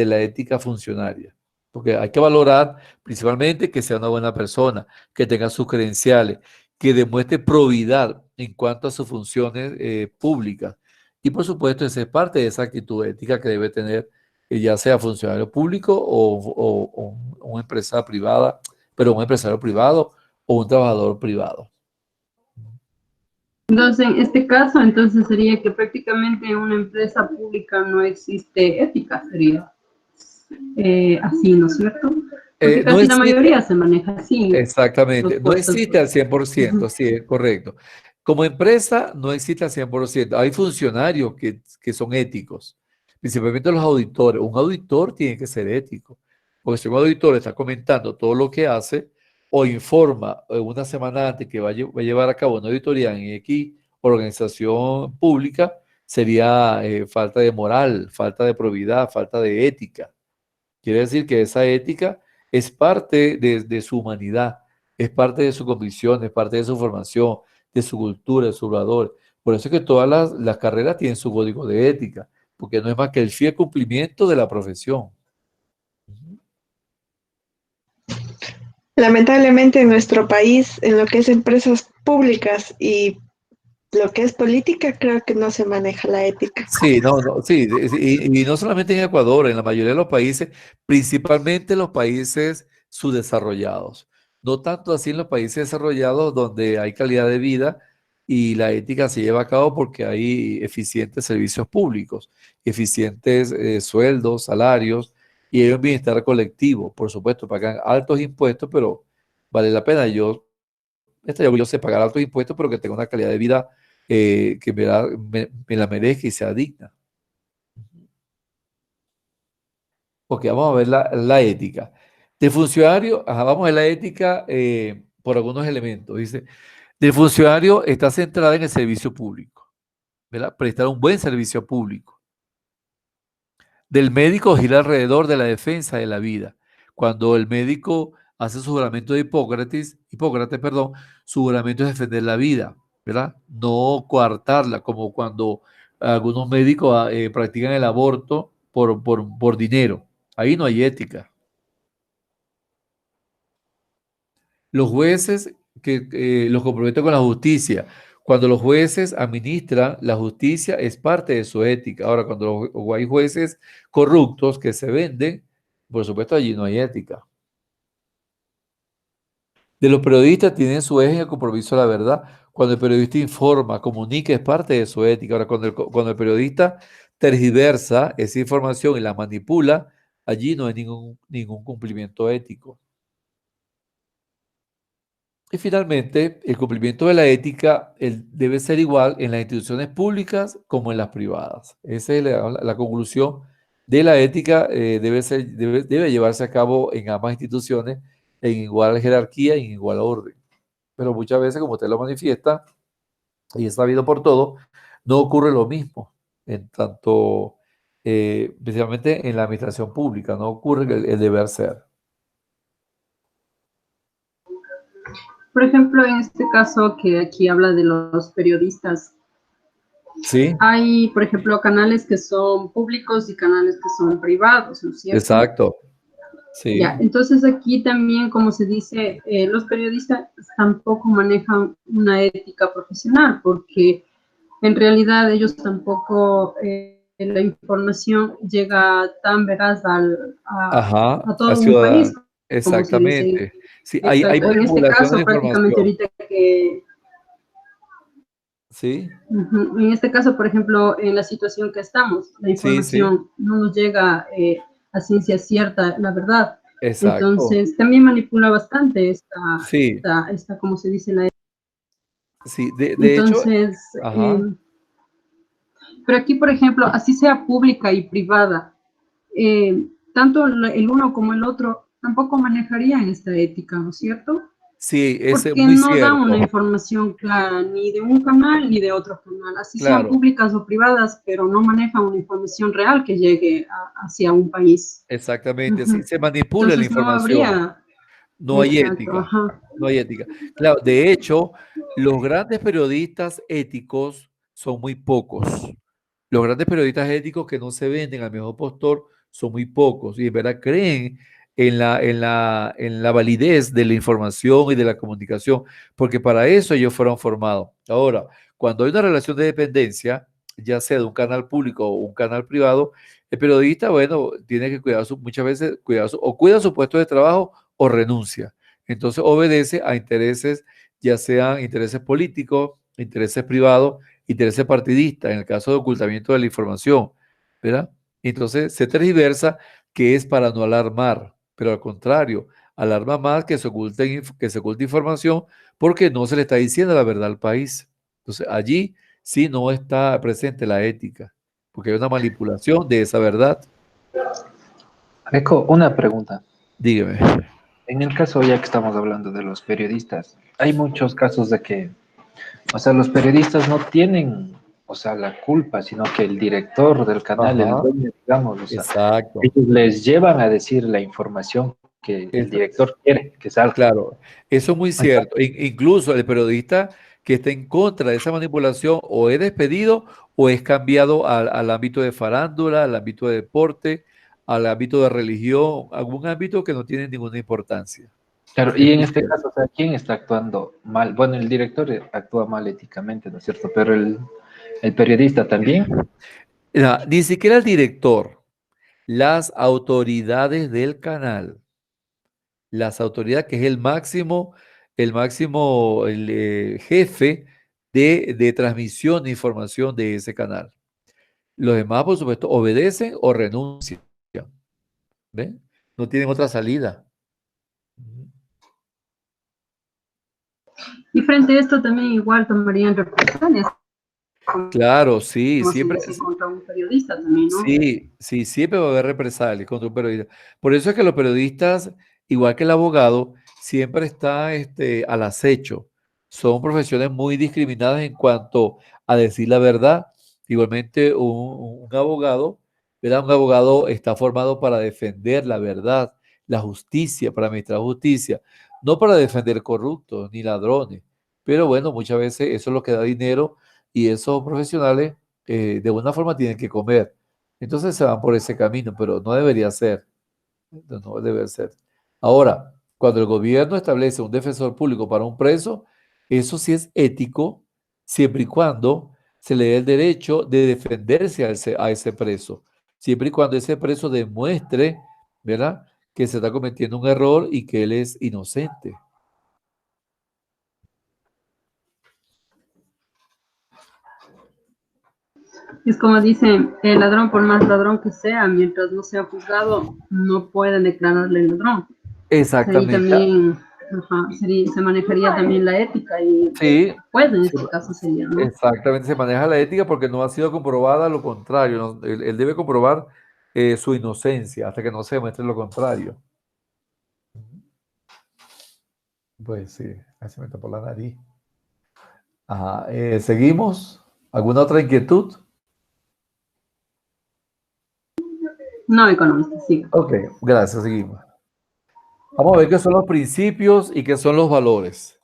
la ética funcionaria, porque hay que valorar principalmente que sea una buena persona, que tenga sus credenciales, que demuestre probidad en cuanto a sus funciones públicas. Y por supuesto, esa es parte de esa actitud ética que debe tener, ya sea funcionario público o una empresa privada, pero un empresario privado o un trabajador privado. Entonces, en este caso, entonces sería que prácticamente en una empresa pública no existe ética, sería así, ¿no es cierto? Porque No casi la existe, mayoría se maneja así, los exactamente, no puestos. existe al 100%, Ujú. sí, es correcto. Como empresa no existe al 100%. Hay funcionarios que son éticos, principalmente los auditores. Un auditor tiene que ser ético, porque si un auditor está comentando todo lo que hace o informa una semana antes que va a llevar a cabo una auditoría en X organización pública, sería falta de moral, falta de probidad, falta de ética. Quiere decir que esa ética es parte de su humanidad, es parte de su convicción, es parte de su formación, de su cultura, de su valor. Por eso es que todas las carreras tienen su código de ética, porque no es más que el fiel cumplimiento de la profesión. Lamentablemente en nuestro país, en lo que es empresas públicas y lo que es política, creo que no se maneja la ética. Sí, no, no, sí, y no solamente en Ecuador, en la mayoría de los países, principalmente los países subdesarrollados. No tanto así en los países desarrollados donde hay calidad de vida y la ética se lleva a cabo porque hay eficientes servicios públicos, eficientes sueldos, salarios y hay un bienestar colectivo. Por supuesto, pagan altos impuestos, pero vale la pena. Yo estaría orgulloso de pagar altos impuestos, pero que tenga una calidad de vida que me la merezca y sea digna. Ok, vamos a ver la ética. De funcionario, ajá, vamos a ver la ética por algunos elementos. Dice, del funcionario está centrada en el servicio público, ¿verdad? Prestar un buen servicio público. Del médico gira alrededor de la defensa de la vida. Cuando el médico hace su juramento de Hipócrates, perdón, su juramento es defender la vida, ¿verdad? No coartarla, como cuando algunos médicos practican el aborto por dinero. Ahí no hay ética. Los jueces que los comprometen con la justicia. Cuando los jueces administran la justicia es parte de su ética. Ahora, cuando hay jueces corruptos que se venden, por supuesto allí no hay ética. De los periodistas tienen su eje en el compromiso a la verdad. Cuando el periodista informa, comunica, es parte de su ética. Ahora, cuando el periodista tergiversa esa información y la manipula, allí no hay ningún cumplimiento ético. Y finalmente, el cumplimiento de la ética debe ser igual en las instituciones públicas como en las privadas. Esa es la conclusión de la ética. Debe llevarse a cabo en ambas instituciones en igual jerarquía y en igual orden. Pero muchas veces, como usted lo manifiesta, y es sabido por todo, no ocurre lo mismo en tanto, principalmente en la administración pública, no ocurre el deber ser. Por ejemplo, en este caso que aquí habla de los periodistas, Sí, hay, por ejemplo, canales que son públicos y canales que son privados, ¿no es cierto? exacto. Sí. Ya, entonces aquí también, como se dice, los periodistas tampoco manejan una ética profesional, porque en realidad ellos tampoco, la información llega tan veraz Ajá, a a todo un país, ciudadano. como se dice. Exactamente. Sí, hay Exacto. En este manipulación de caso, la prácticamente información. ahorita que, Sí, en este caso, por ejemplo, en la situación que estamos, la sí, sí, información no nos llega a ciencia cierta, la verdad. exacto. Entonces, también manipula bastante Sí, como se dice, la... sí. De hecho, Entonces, ajá. pero aquí, por ejemplo, así sea pública y privada, tanto el uno como el otro tampoco manejarían esta ética, ¿no es cierto? Sí, es Porque muy no dan una cierto. información clara ni de un canal ni de otro canal, así sean Claro, públicas o privadas, pero no manejan una información real que llegue hacia un país. exactamente. Sí, Ujú. se manipula la Entonces no información. habría, No hay exacto, ética. ajá. No hay ética. Claro, de hecho, los grandes periodistas éticos son muy pocos. Los grandes periodistas éticos que no se venden al mejor postor son muy pocos y en verdad creen en la validez de la información y de la comunicación, porque para eso ellos fueron formados. Ahora, cuando hay una relación de dependencia, ya sea de un canal público o un canal privado, el periodista, bueno, tiene que cuidar muchas veces o cuida su puesto de trabajo o renuncia. Entonces obedece a intereses, ya sean intereses políticos, intereses privados, intereses partidistas, en el caso de ocultamiento de la información, ¿verdad? Entonces se tergiversa que es para no alarmar, pero al contrario, alarma más que se oculte información porque no se le está diciendo la verdad al país. Entonces allí sí no está presente la ética, porque hay una manipulación de esa verdad. Eco, una pregunta. Dígame. En el caso, ya que estamos hablando de los periodistas, hay muchos casos de que, o sea, los periodistas no tienen, o sea, la culpa, sino que el director del canal, el Ajá, dueño, digamos, o sea, exacto. ellos les llevan a decir la información que el Eso- director quiere que salga. claro, eso es muy cierto. Incluso el periodista que está en contra de esa manipulación o es despedido o es cambiado al ámbito de farándula, al ámbito de deporte, al ámbito de religión, algún ámbito que no tiene ninguna importancia. Claro, Es y en muy este cierto. caso, o sea, ¿quién está actuando mal? Bueno, el director actúa mal éticamente, ¿no es cierto? Pero el periodista también. Ni siquiera el director, las autoridades del canal, las autoridades que es el jefe de transmisión de información de ese canal. Los demás, por supuesto, obedecen o renuncian. ¿Ven? No tienen otra salida. Y frente a esto también igual tomarían represalias, Claro, sí, como se siempre, dice contra un periodista también, ¿no? sí, sí, siempre va a haber represalias contra un periodista. Por eso es que los periodistas, igual que el abogado, siempre está al acecho. Son profesiones muy discriminadas en cuanto a decir la verdad. Igualmente, un abogado, ¿verdad? Un abogado está formado para defender la verdad, la justicia, para administrar justicia, no para defender corruptos ni ladrones. Pero bueno, muchas veces eso es lo que da dinero y esos profesionales de alguna forma tienen que comer. Entonces se van por ese camino, pero no debería ser. No debe ser. Ahora, cuando el gobierno establece un defensor público para un preso, eso sí es ético, siempre y cuando se le dé el derecho de defenderse a ese preso, siempre y cuando ese preso demuestre, ¿verdad?, que se está cometiendo un error y que él es inocente. Es como dicen, el ladrón, por más ladrón que sea, mientras no sea juzgado, no pueden declararle ladrón. Ahí Exactamente. también se manejaría también la ética y Sí, pues en sí, este caso sería, ¿no? exactamente, se maneja la ética porque no ha sido comprobada lo contrario. Él debe comprobar su inocencia hasta que no se demuestre lo contrario. Pues sí, ahí se me tapó la nariz. Ajá, ¿seguimos? ¿Alguna otra inquietud? No economista, sí. Ok, gracias, seguimos. Vamos a ver qué son los principios y qué son los valores.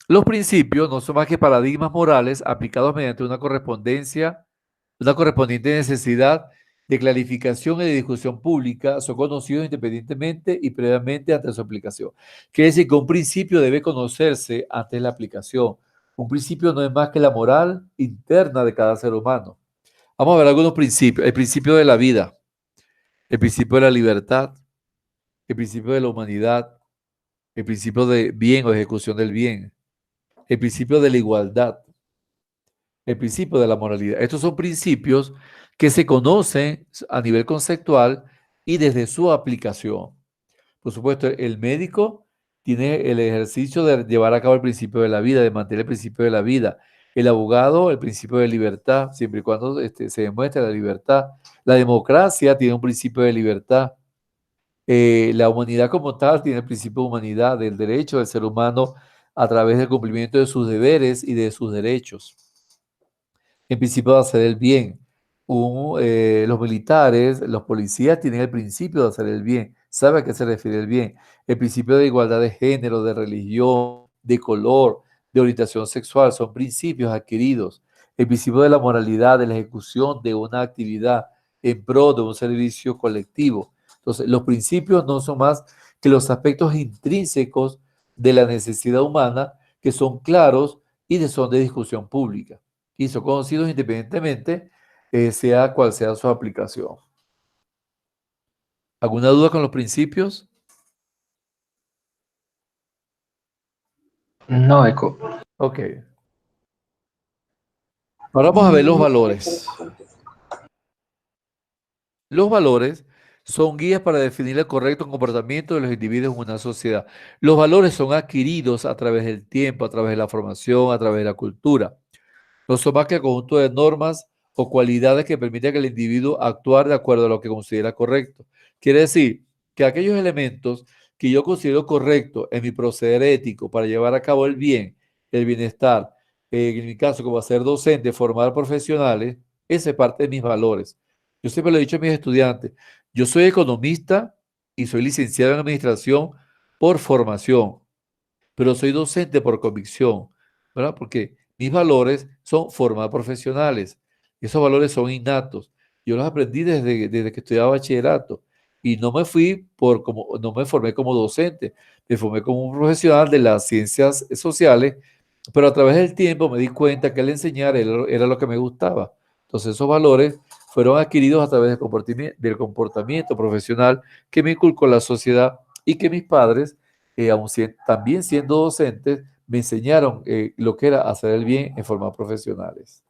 Los principios no son más que paradigmas morales aplicados mediante una correspondiente necesidad de clarificación y de discusión pública, son conocidos independientemente y previamente ante su aplicación. Quiere decir que un principio debe conocerse antes de la aplicación. Un principio no es más que la moral interna de cada ser humano. Vamos a ver algunos principios. El principio de la vida, el principio de la libertad, el principio de la humanidad, el principio de bien o ejecución del bien, el principio de la igualdad, el principio de la moralidad. Estos son principios que se conocen a nivel conceptual y desde su aplicación. Por supuesto, el médico tiene el ejercicio de llevar a cabo el principio de la vida, de mantener el principio de la vida. El abogado, el principio de libertad, siempre y cuando se demuestre la libertad. La democracia tiene un principio de libertad. La humanidad como tal tiene el principio de humanidad, del derecho del ser humano a través del cumplimiento de sus deberes y de sus derechos. En principio de hacer el bien. Los militares, los policías tienen el principio de hacer el bien, sabe a qué se refiere el bien. El principio de igualdad de género, de religión, de color, de orientación sexual, son principios adquiridos. El principio de la moralidad, de la ejecución de una actividad en pro de un servicio colectivo. Entonces, los principios no son más que los aspectos intrínsecos de la necesidad humana que son claros y son de discusión pública y son conocidos independientemente, sea cual sea su aplicación. ¿Alguna duda con los principios? No, Eco. Ok. Ahora vamos a ver los No, valores. Los valores son guías para definir el correcto comportamiento de los individuos en una sociedad. Los valores son adquiridos a través del tiempo, a través de la formación, a través de la cultura. No son más que el conjunto de normas o cualidades que permiten al individuo actuar de acuerdo a lo que considera correcto. Quiere decir que aquellos elementos que yo considero correctos en mi proceder ético para llevar a cabo el bien, el bienestar, en mi caso como ser docente, formar profesionales, esa es parte de mis valores. Yo siempre lo he dicho a mis estudiantes, yo soy economista y soy licenciado en administración por formación, pero soy docente por convicción, ¿verdad? Porque mis valores son formar profesionales. Esos valores son innatos. Yo los aprendí desde que estudiaba bachillerato y no me fui no me formé como docente, me formé como un profesional de las ciencias sociales, pero a través del tiempo me di cuenta que el enseñar era lo que me gustaba. Entonces esos valores fueron adquiridos a través del comportamiento profesional que me inculcó la sociedad y que mis padres también siendo docentes, me enseñaron lo que era hacer el bien en forma profesionales.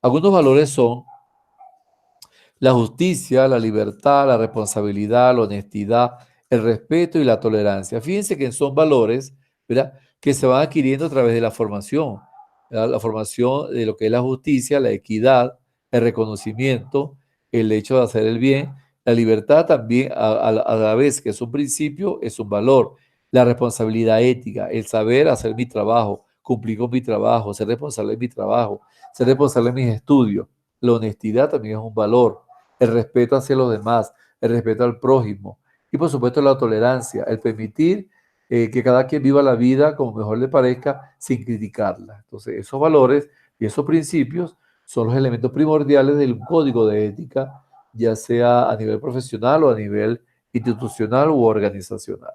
Algunos valores son la justicia, la libertad, la responsabilidad, la honestidad, el respeto y la tolerancia. Fíjense que son valores, ¿verdad?, que se van adquiriendo a través de la formación, ¿verdad? La formación de lo que es la justicia, la equidad, el reconocimiento, el hecho de hacer el bien, la libertad también a la vez que es un principio, es un valor, la responsabilidad ética, el saber hacer mi trabajo, cumplir con mi trabajo, ser responsable de mi trabajo, ser responsable de mis estudios. La honestidad también es un valor, el respeto hacia los demás, el respeto al prójimo y por supuesto la tolerancia, el permitir que cada quien viva la vida como mejor le parezca sin criticarla. Entonces esos valores y esos principios son los elementos primordiales del código de ética, ya sea a nivel profesional o a nivel institucional u organizacional.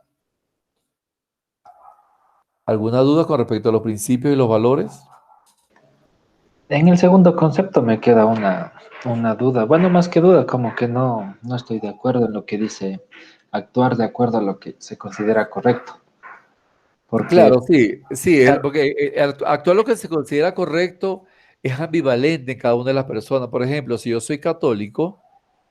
¿Alguna duda con respecto a los principios y los valores? En el segundo concepto me queda una duda. Bueno, más que duda, como que no estoy de acuerdo en lo que dice actuar de acuerdo a lo que se considera correcto. Porque, Claro, sí, sí, claro, porque actuar lo que se considera correcto es ambivalente en cada una de las personas. Por ejemplo, si yo soy católico,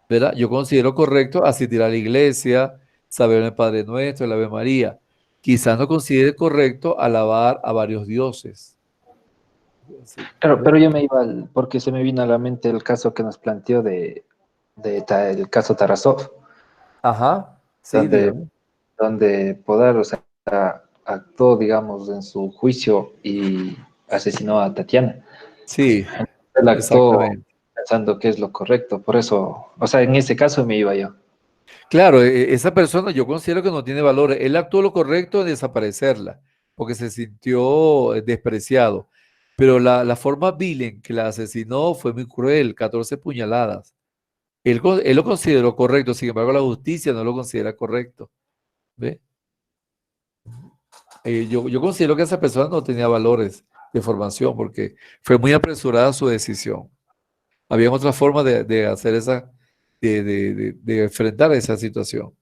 ¿verdad? Yo considero correcto asistir a la iglesia, saber el Padre Nuestro, el Ave María. Quizás no considere correcto alabar a varios dioses. Sí, claro, ¿ves? pero yo me iba porque se me vino a la mente el caso que nos planteó el caso Tarasov, Ajá, sí, donde, dígame. donde Poder, o sea, actuó, digamos, en su juicio y asesinó a Tatiana. Sí, Él actuó exactamente. pensando que es lo correcto, por eso, o sea, en ese caso me iba yo. Claro, esa persona yo considero que no tiene valores. Él actuó lo correcto en desaparecerla, porque se sintió despreciado. Pero la forma vil en que la asesinó fue muy cruel, 14 puñaladas. Él lo consideró correcto, sin embargo la justicia no lo considera correcto. ¿Ve? Yo considero que esa persona no tenía valores de formación porque fue muy apresurada su decisión. Había otra forma de hacer de enfrentar esa situación.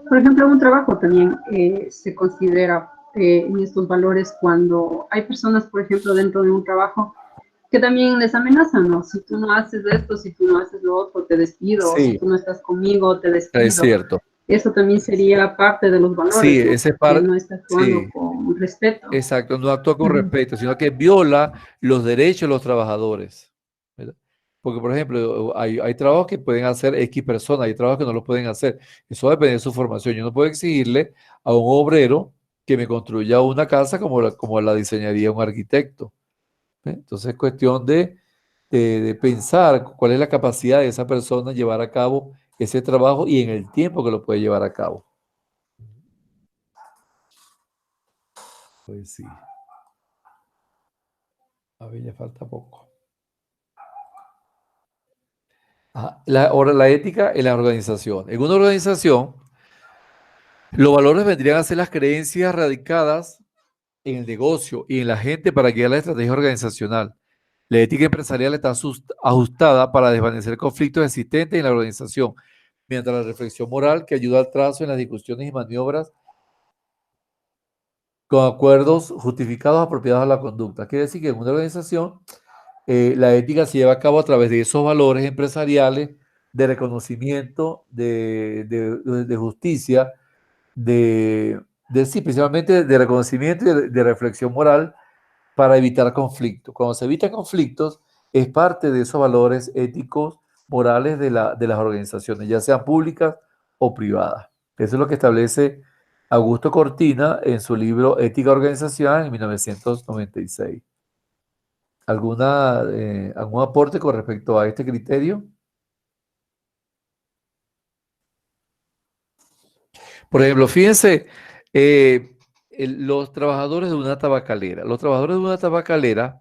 Por ejemplo, un trabajo también se considera en estos valores cuando hay personas, por ejemplo, dentro de un trabajo que también les amenazan, ¿no? Si tú no haces esto, si tú no haces lo otro, te despido, o si Sí, tú no estás conmigo, te es despido. cierto. Eso también sería parte de los Sí, valores, ¿no? ese Que par, no está actuando sí, con respeto. exacto, no actúa con Ujú. respeto, sino que viola los derechos de los trabajadores. ¿Verdad? Porque, por ejemplo, hay trabajos que pueden hacer X personas, hay trabajos que no lo pueden hacer. Eso depende de su formación. Yo no puedo exigirle a un obrero que me construya una casa como la diseñaría un arquitecto. ¿Ve? Entonces es cuestión de pensar cuál es la capacidad de esa persona de llevar a cabo ese trabajo y en el tiempo que lo puede llevar a cabo. Pues sí. A ver, ya falta poco. Ajá. Ahora, la ética en la organización. En una organización, los valores vendrían a ser las creencias radicadas en el negocio y en la gente para guiar la estrategia organizacional. La ética empresarial está ajustada para desvanecer conflictos existentes en la organización, mientras la reflexión moral que ayuda al trazo en las discusiones y maniobras con acuerdos justificados apropiados a la conducta. Quiere decir que en una organización la ética se lleva a cabo a través de esos valores empresariales de reconocimiento, de justicia, sí, principalmente de reconocimiento y de reflexión moral para evitar conflictos. Cuando se evita conflictos, es parte de esos valores éticos, morales de las organizaciones, ya sean públicas o privadas. Eso es lo que establece Augusto Cortina en su libro Ética Organizacional en 1996. ¿Algún aporte con respecto a este criterio? Por ejemplo, fíjense, los trabajadores de una tabacalera. Los trabajadores de una tabacalera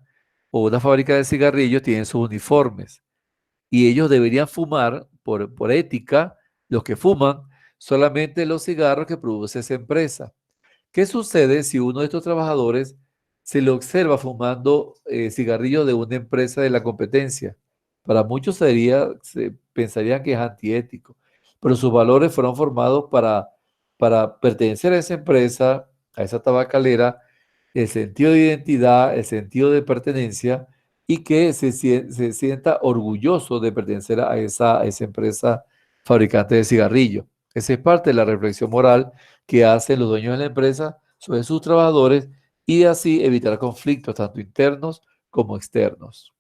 o una fábrica de cigarrillos tienen sus uniformes y ellos deberían fumar, por ética, los que fuman, solamente los cigarros que produce esa empresa. ¿Qué sucede si uno de estos trabajadores se le observa fumando cigarrillos de una empresa de la competencia? Para muchos se pensarían que es antiético, pero sus valores fueron formados para pertenecer a esa empresa, a esa tabacalera, el sentido de identidad, el sentido de pertenencia y que se sienta orgulloso de pertenecer a esa empresa fabricante de cigarrillos. Esa es parte de la reflexión moral que hacen los dueños de la empresa sobre sus trabajadores y así evitar conflictos tanto internos como externos.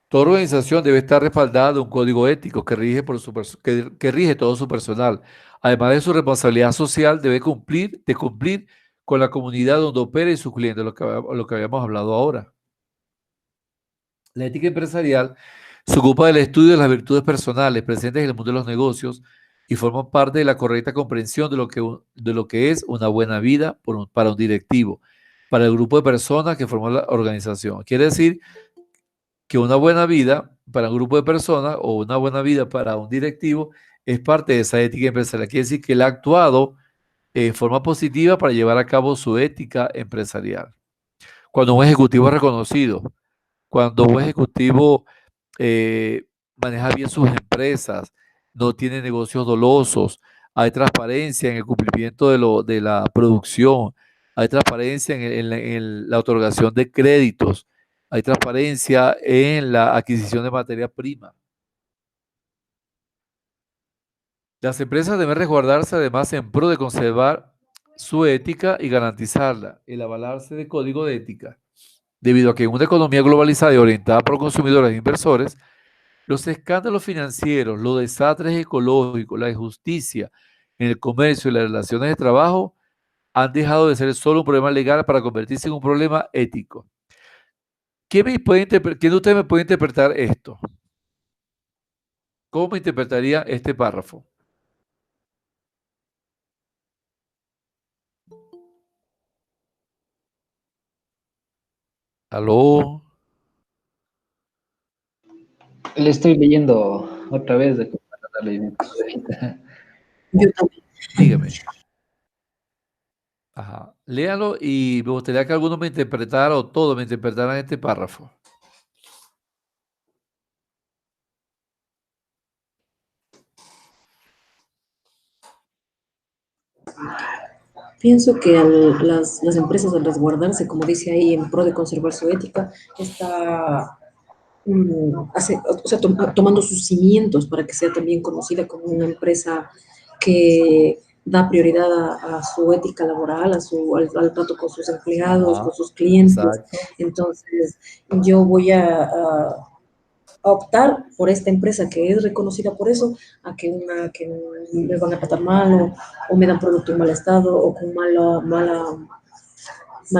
Toda organización debe estar respaldada de un código ético que que rige todo su personal. Además de su responsabilidad social, debe cumplir con la comunidad donde opera y sus clientes, lo que habíamos hablado ahora. La ética empresarial se ocupa del estudio de las virtudes personales presentes en el mundo de los negocios y forma parte de la correcta comprensión de lo que es una buena vida para un directivo, para el grupo de personas que forman la organización. Quiere decir que una buena vida para un grupo de personas o una buena vida para un directivo es parte de esa ética empresarial. Quiere decir que él ha actuado en forma positiva para llevar a cabo su ética empresarial. Cuando un ejecutivo es reconocido, cuando un ejecutivo maneja bien sus empresas, no tiene negocios dolosos, hay transparencia en el cumplimiento de la producción, hay transparencia en la otorgación de créditos, hay transparencia en la adquisición de materia prima. Las empresas deben resguardarse además en pro de conservar su ética y garantizarla, el avalarse de código de ética. Debido a que en una economía globalizada y orientada por consumidores e inversores, los escándalos financieros, los desastres ecológicos, la injusticia en el comercio y las relaciones de trabajo han dejado de ser solo un problema legal para convertirse en un problema ético. ¿Quién de ustedes me puede interpretar esto? ¿Cómo me interpretaría este párrafo? ¿Aló? Le estoy leyendo otra vez de cómo darle mi punto de vista. Yo también. Dígame. Ajá. Léalo y me gustaría que alguno me interpretara o todos me interpretaran este párrafo. Pienso que las empresas al resguardarse, como dice ahí, en pro de conservar su ética, está tomando sus cimientos para que sea también conocida como una empresa que da prioridad a su ética laboral, al trato con sus empleados, con sus clientes. Exacto. Entonces, yo voy a optar por esta empresa que es reconocida por eso, a que me van a tratar mal o me dan producto en mal estado o con mala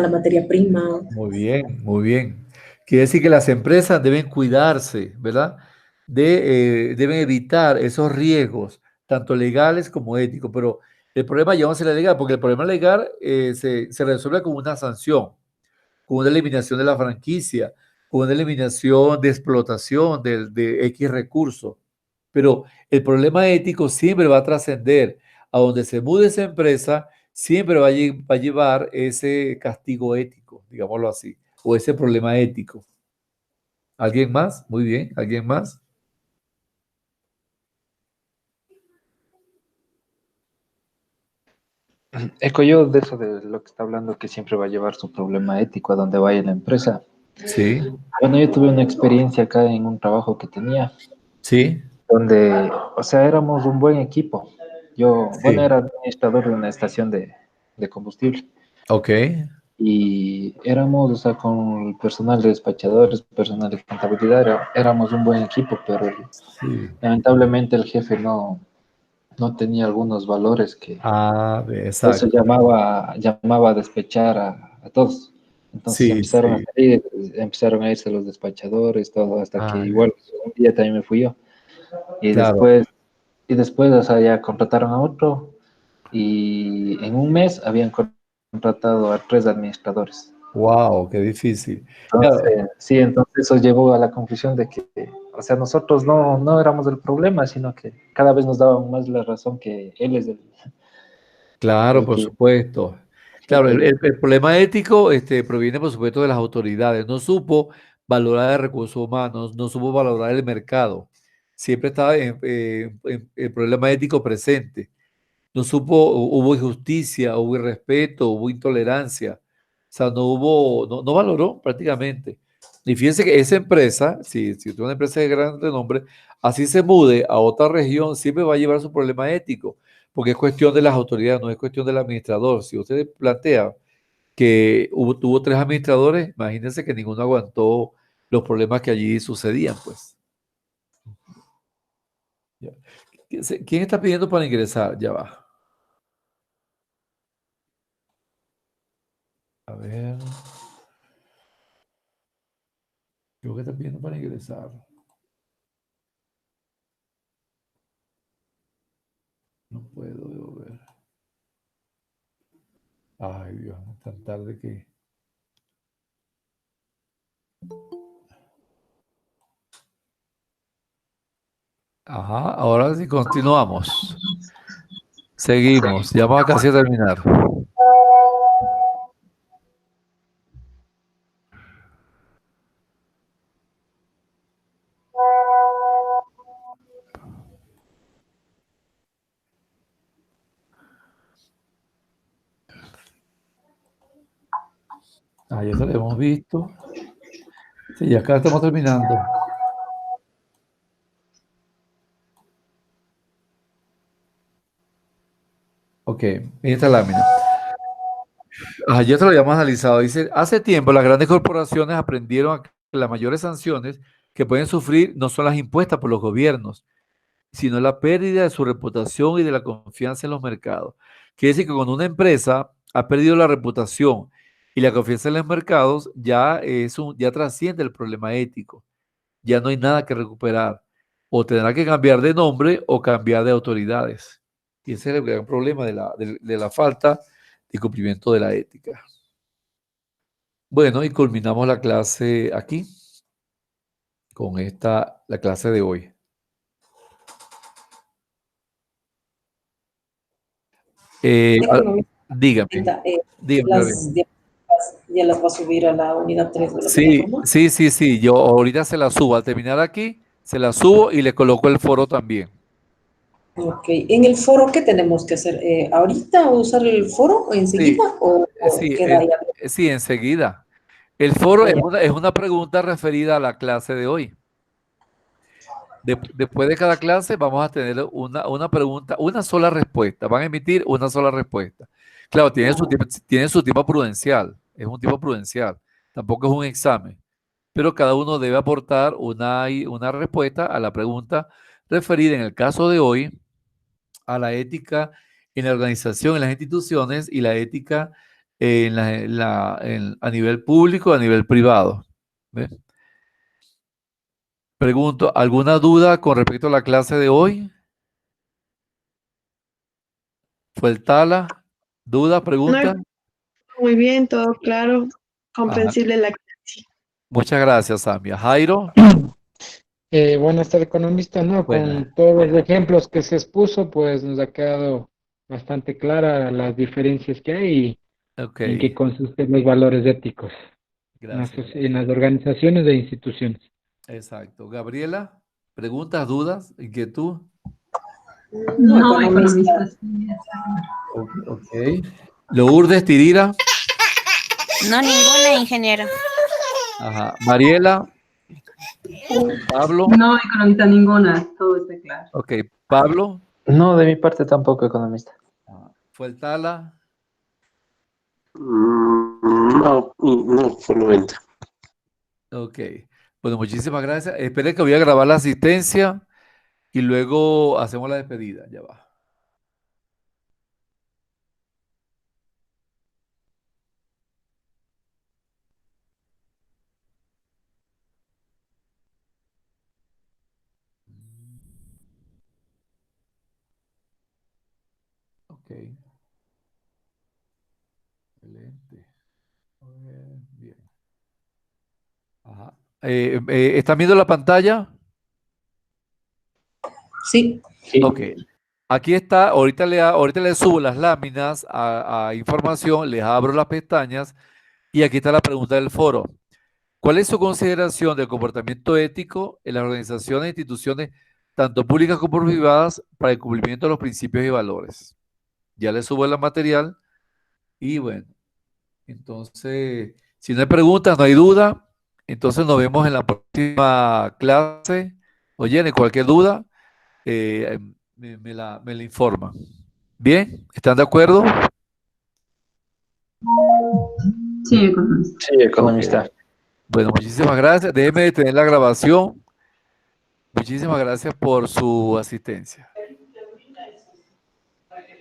materia prima. Muy bien, muy bien. Quiere decir que las empresas deben cuidarse, ¿verdad? Deben evitar esos riesgos, tanto legales como éticos. Pero el problema ya no será legal, porque el problema legal se resuelve con una sanción, con una eliminación de la franquicia, con una eliminación de explotación de X recursos. Pero el problema ético siempre va a trascender. A donde se mude esa empresa, siempre va a llevar ese castigo ético, digámoslo así, o ese problema ético. ¿Alguien más? Muy bien, ¿alguien más? Eco yo de eso de lo que está hablando, que siempre va a llevar su problema ético a donde vaya la empresa. Sí, Bueno, yo tuve una experiencia acá en un trabajo que tenía, sí, donde, o sea, éramos un buen equipo. Yo, bueno, sí. era administrador de una estación de combustible Ok. y éramos, o sea, con el personal de despachadores, personal de contabilidad, éramos un buen equipo, pero Sí. lamentablemente el jefe no tenía algunos valores que Ah, eso exacto. llamaba a despechar a todos. Entonces Sí, empezaron a sí. salir, empezaron a irse los despachadores, todo, hasta que Ah, igual un día también me fui yo. Y claro. después, o sea, ya contrataron a otro y en un mes habían contratado a 3 administradores. Wow, qué difícil. Claro, Entonces, sí, entonces eso llevó a la conclusión de que, o sea, nosotros no éramos el problema, sino que cada vez nos daban más la razón que él es claro, el por que, supuesto. el Claro, que el problema ético proviene, por supuesto, de las autoridades. No supo valorar el recursos humanos, no supo valorar el mercado. Siempre estaba el problema ético presente. No supo, hubo injusticia, hubo irrespeto, hubo intolerancia. O sea, no valoró prácticamente. Y fíjense que esa empresa, si es una empresa de gran renombre, así se mude a otra región, siempre va a llevar su problema ético, porque es cuestión de las autoridades, no es cuestión del administrador. Si usted plantea que tuvo 3 administradores, imagínense que ninguno aguantó los problemas que allí sucedían, pues. Ya. ¿Quién está pidiendo para ingresar? Ya va. A ver. Creo que está pidiendo para ingresar. No puedo ver. Ay, Dios, es tan tarde que. Ajá, ahora sí continuamos. Seguimos. Ya vamos casi a terminar. Ah, ya eso lo hemos visto. Sí, ya acá estamos terminando. Ok, esta lámina. Ah, ya se lo habíamos analizado. Dice, hace tiempo las grandes corporaciones aprendieron a que las mayores sanciones que pueden sufrir no son las impuestas por los gobiernos, sino la pérdida de su reputación y de la confianza en los mercados. Quiere decir que cuando una empresa ha perdido la reputación y la confianza en los mercados, ya trasciende el problema ético. Ya no hay nada que recuperar. O tendrá que cambiar de nombre o cambiar de autoridades. Y ese es el gran problema de la falta de cumplimiento de la ética. Bueno, y culminamos la clase aquí con la clase de hoy. Economía, Dígame, dígame, Gabriel. las diapositivas ya las va a subir a la unidad 3 de la Sí, plataforma. sí, sí, sí. Yo ahorita se la subo. Al terminar aquí, se la subo y le coloco el foro también. Ok, en el foro, ¿qué tenemos que hacer? ¿Ahorita usar el foro Sí, enseguida o sí, queda ahí? sí, enseguida. El foro Ah, ya. es una pregunta referida a la clase de hoy. Después de cada clase vamos a tener una pregunta, una sola respuesta. Van a emitir una sola respuesta. Claro, tiene su tipo prudencial. Es un tipo prudencial. Tampoco es un examen. Pero cada uno debe aportar una respuesta a la pregunta referida en el caso de hoy a la ética en la organización, en las instituciones y la ética a nivel público, a nivel privado. ¿Ves? Pregunto, ¿alguna duda con respecto a la clase de hoy? ¿Fue el Tala? ¿Duda? No, ¿Pregunta? muy bien, todo claro, Ajá. comprensible la clase. Muchas gracias, Samia. Jairo, Buenas tardes, economista. No, buena. con todos los ejemplos que se expuso, pues nos ha quedado bastante clara las diferencias que hay Ok, y en qué consisten los valores éticos gracias, en gracias. las organizaciones e instituciones. Exacto. Gabriela, ¿preguntas, dudas, inquietud? No, economista. economistas. Sí, Ok. Lourdes Tirira. No, ninguna, ingeniero. Ajá. Mariela. Pablo. no, economista ninguna, todo está claro. Ok. Pablo. No, de mi parte tampoco economista. Fueltala. No, por el momento. Ok. Bueno, muchísimas gracias. Esperen que voy a grabar la asistencia y luego hacemos la despedida. Ya va. Ok. Excelente. Muy bien, bien. Ajá. ¿Están viendo la pantalla? Sí, Sí. Ok. Aquí está, ahorita le subo las láminas a información, les abro las pestañas y aquí está la pregunta del foro. ¿Cuál es su consideración del comportamiento ético en las organizaciones e instituciones, tanto públicas como privadas, para el cumplimiento de los principios y valores? Ya le subo el material y bueno, entonces, si no hay preguntas, no hay duda, entonces nos vemos en la próxima clase. Oye, en cualquier duda, me la informa. Bien, ¿están de acuerdo? Sí, economista. Sí, economista. Ok. Bueno, muchísimas gracias. Déjeme detener la grabación. Muchísimas gracias por su asistencia.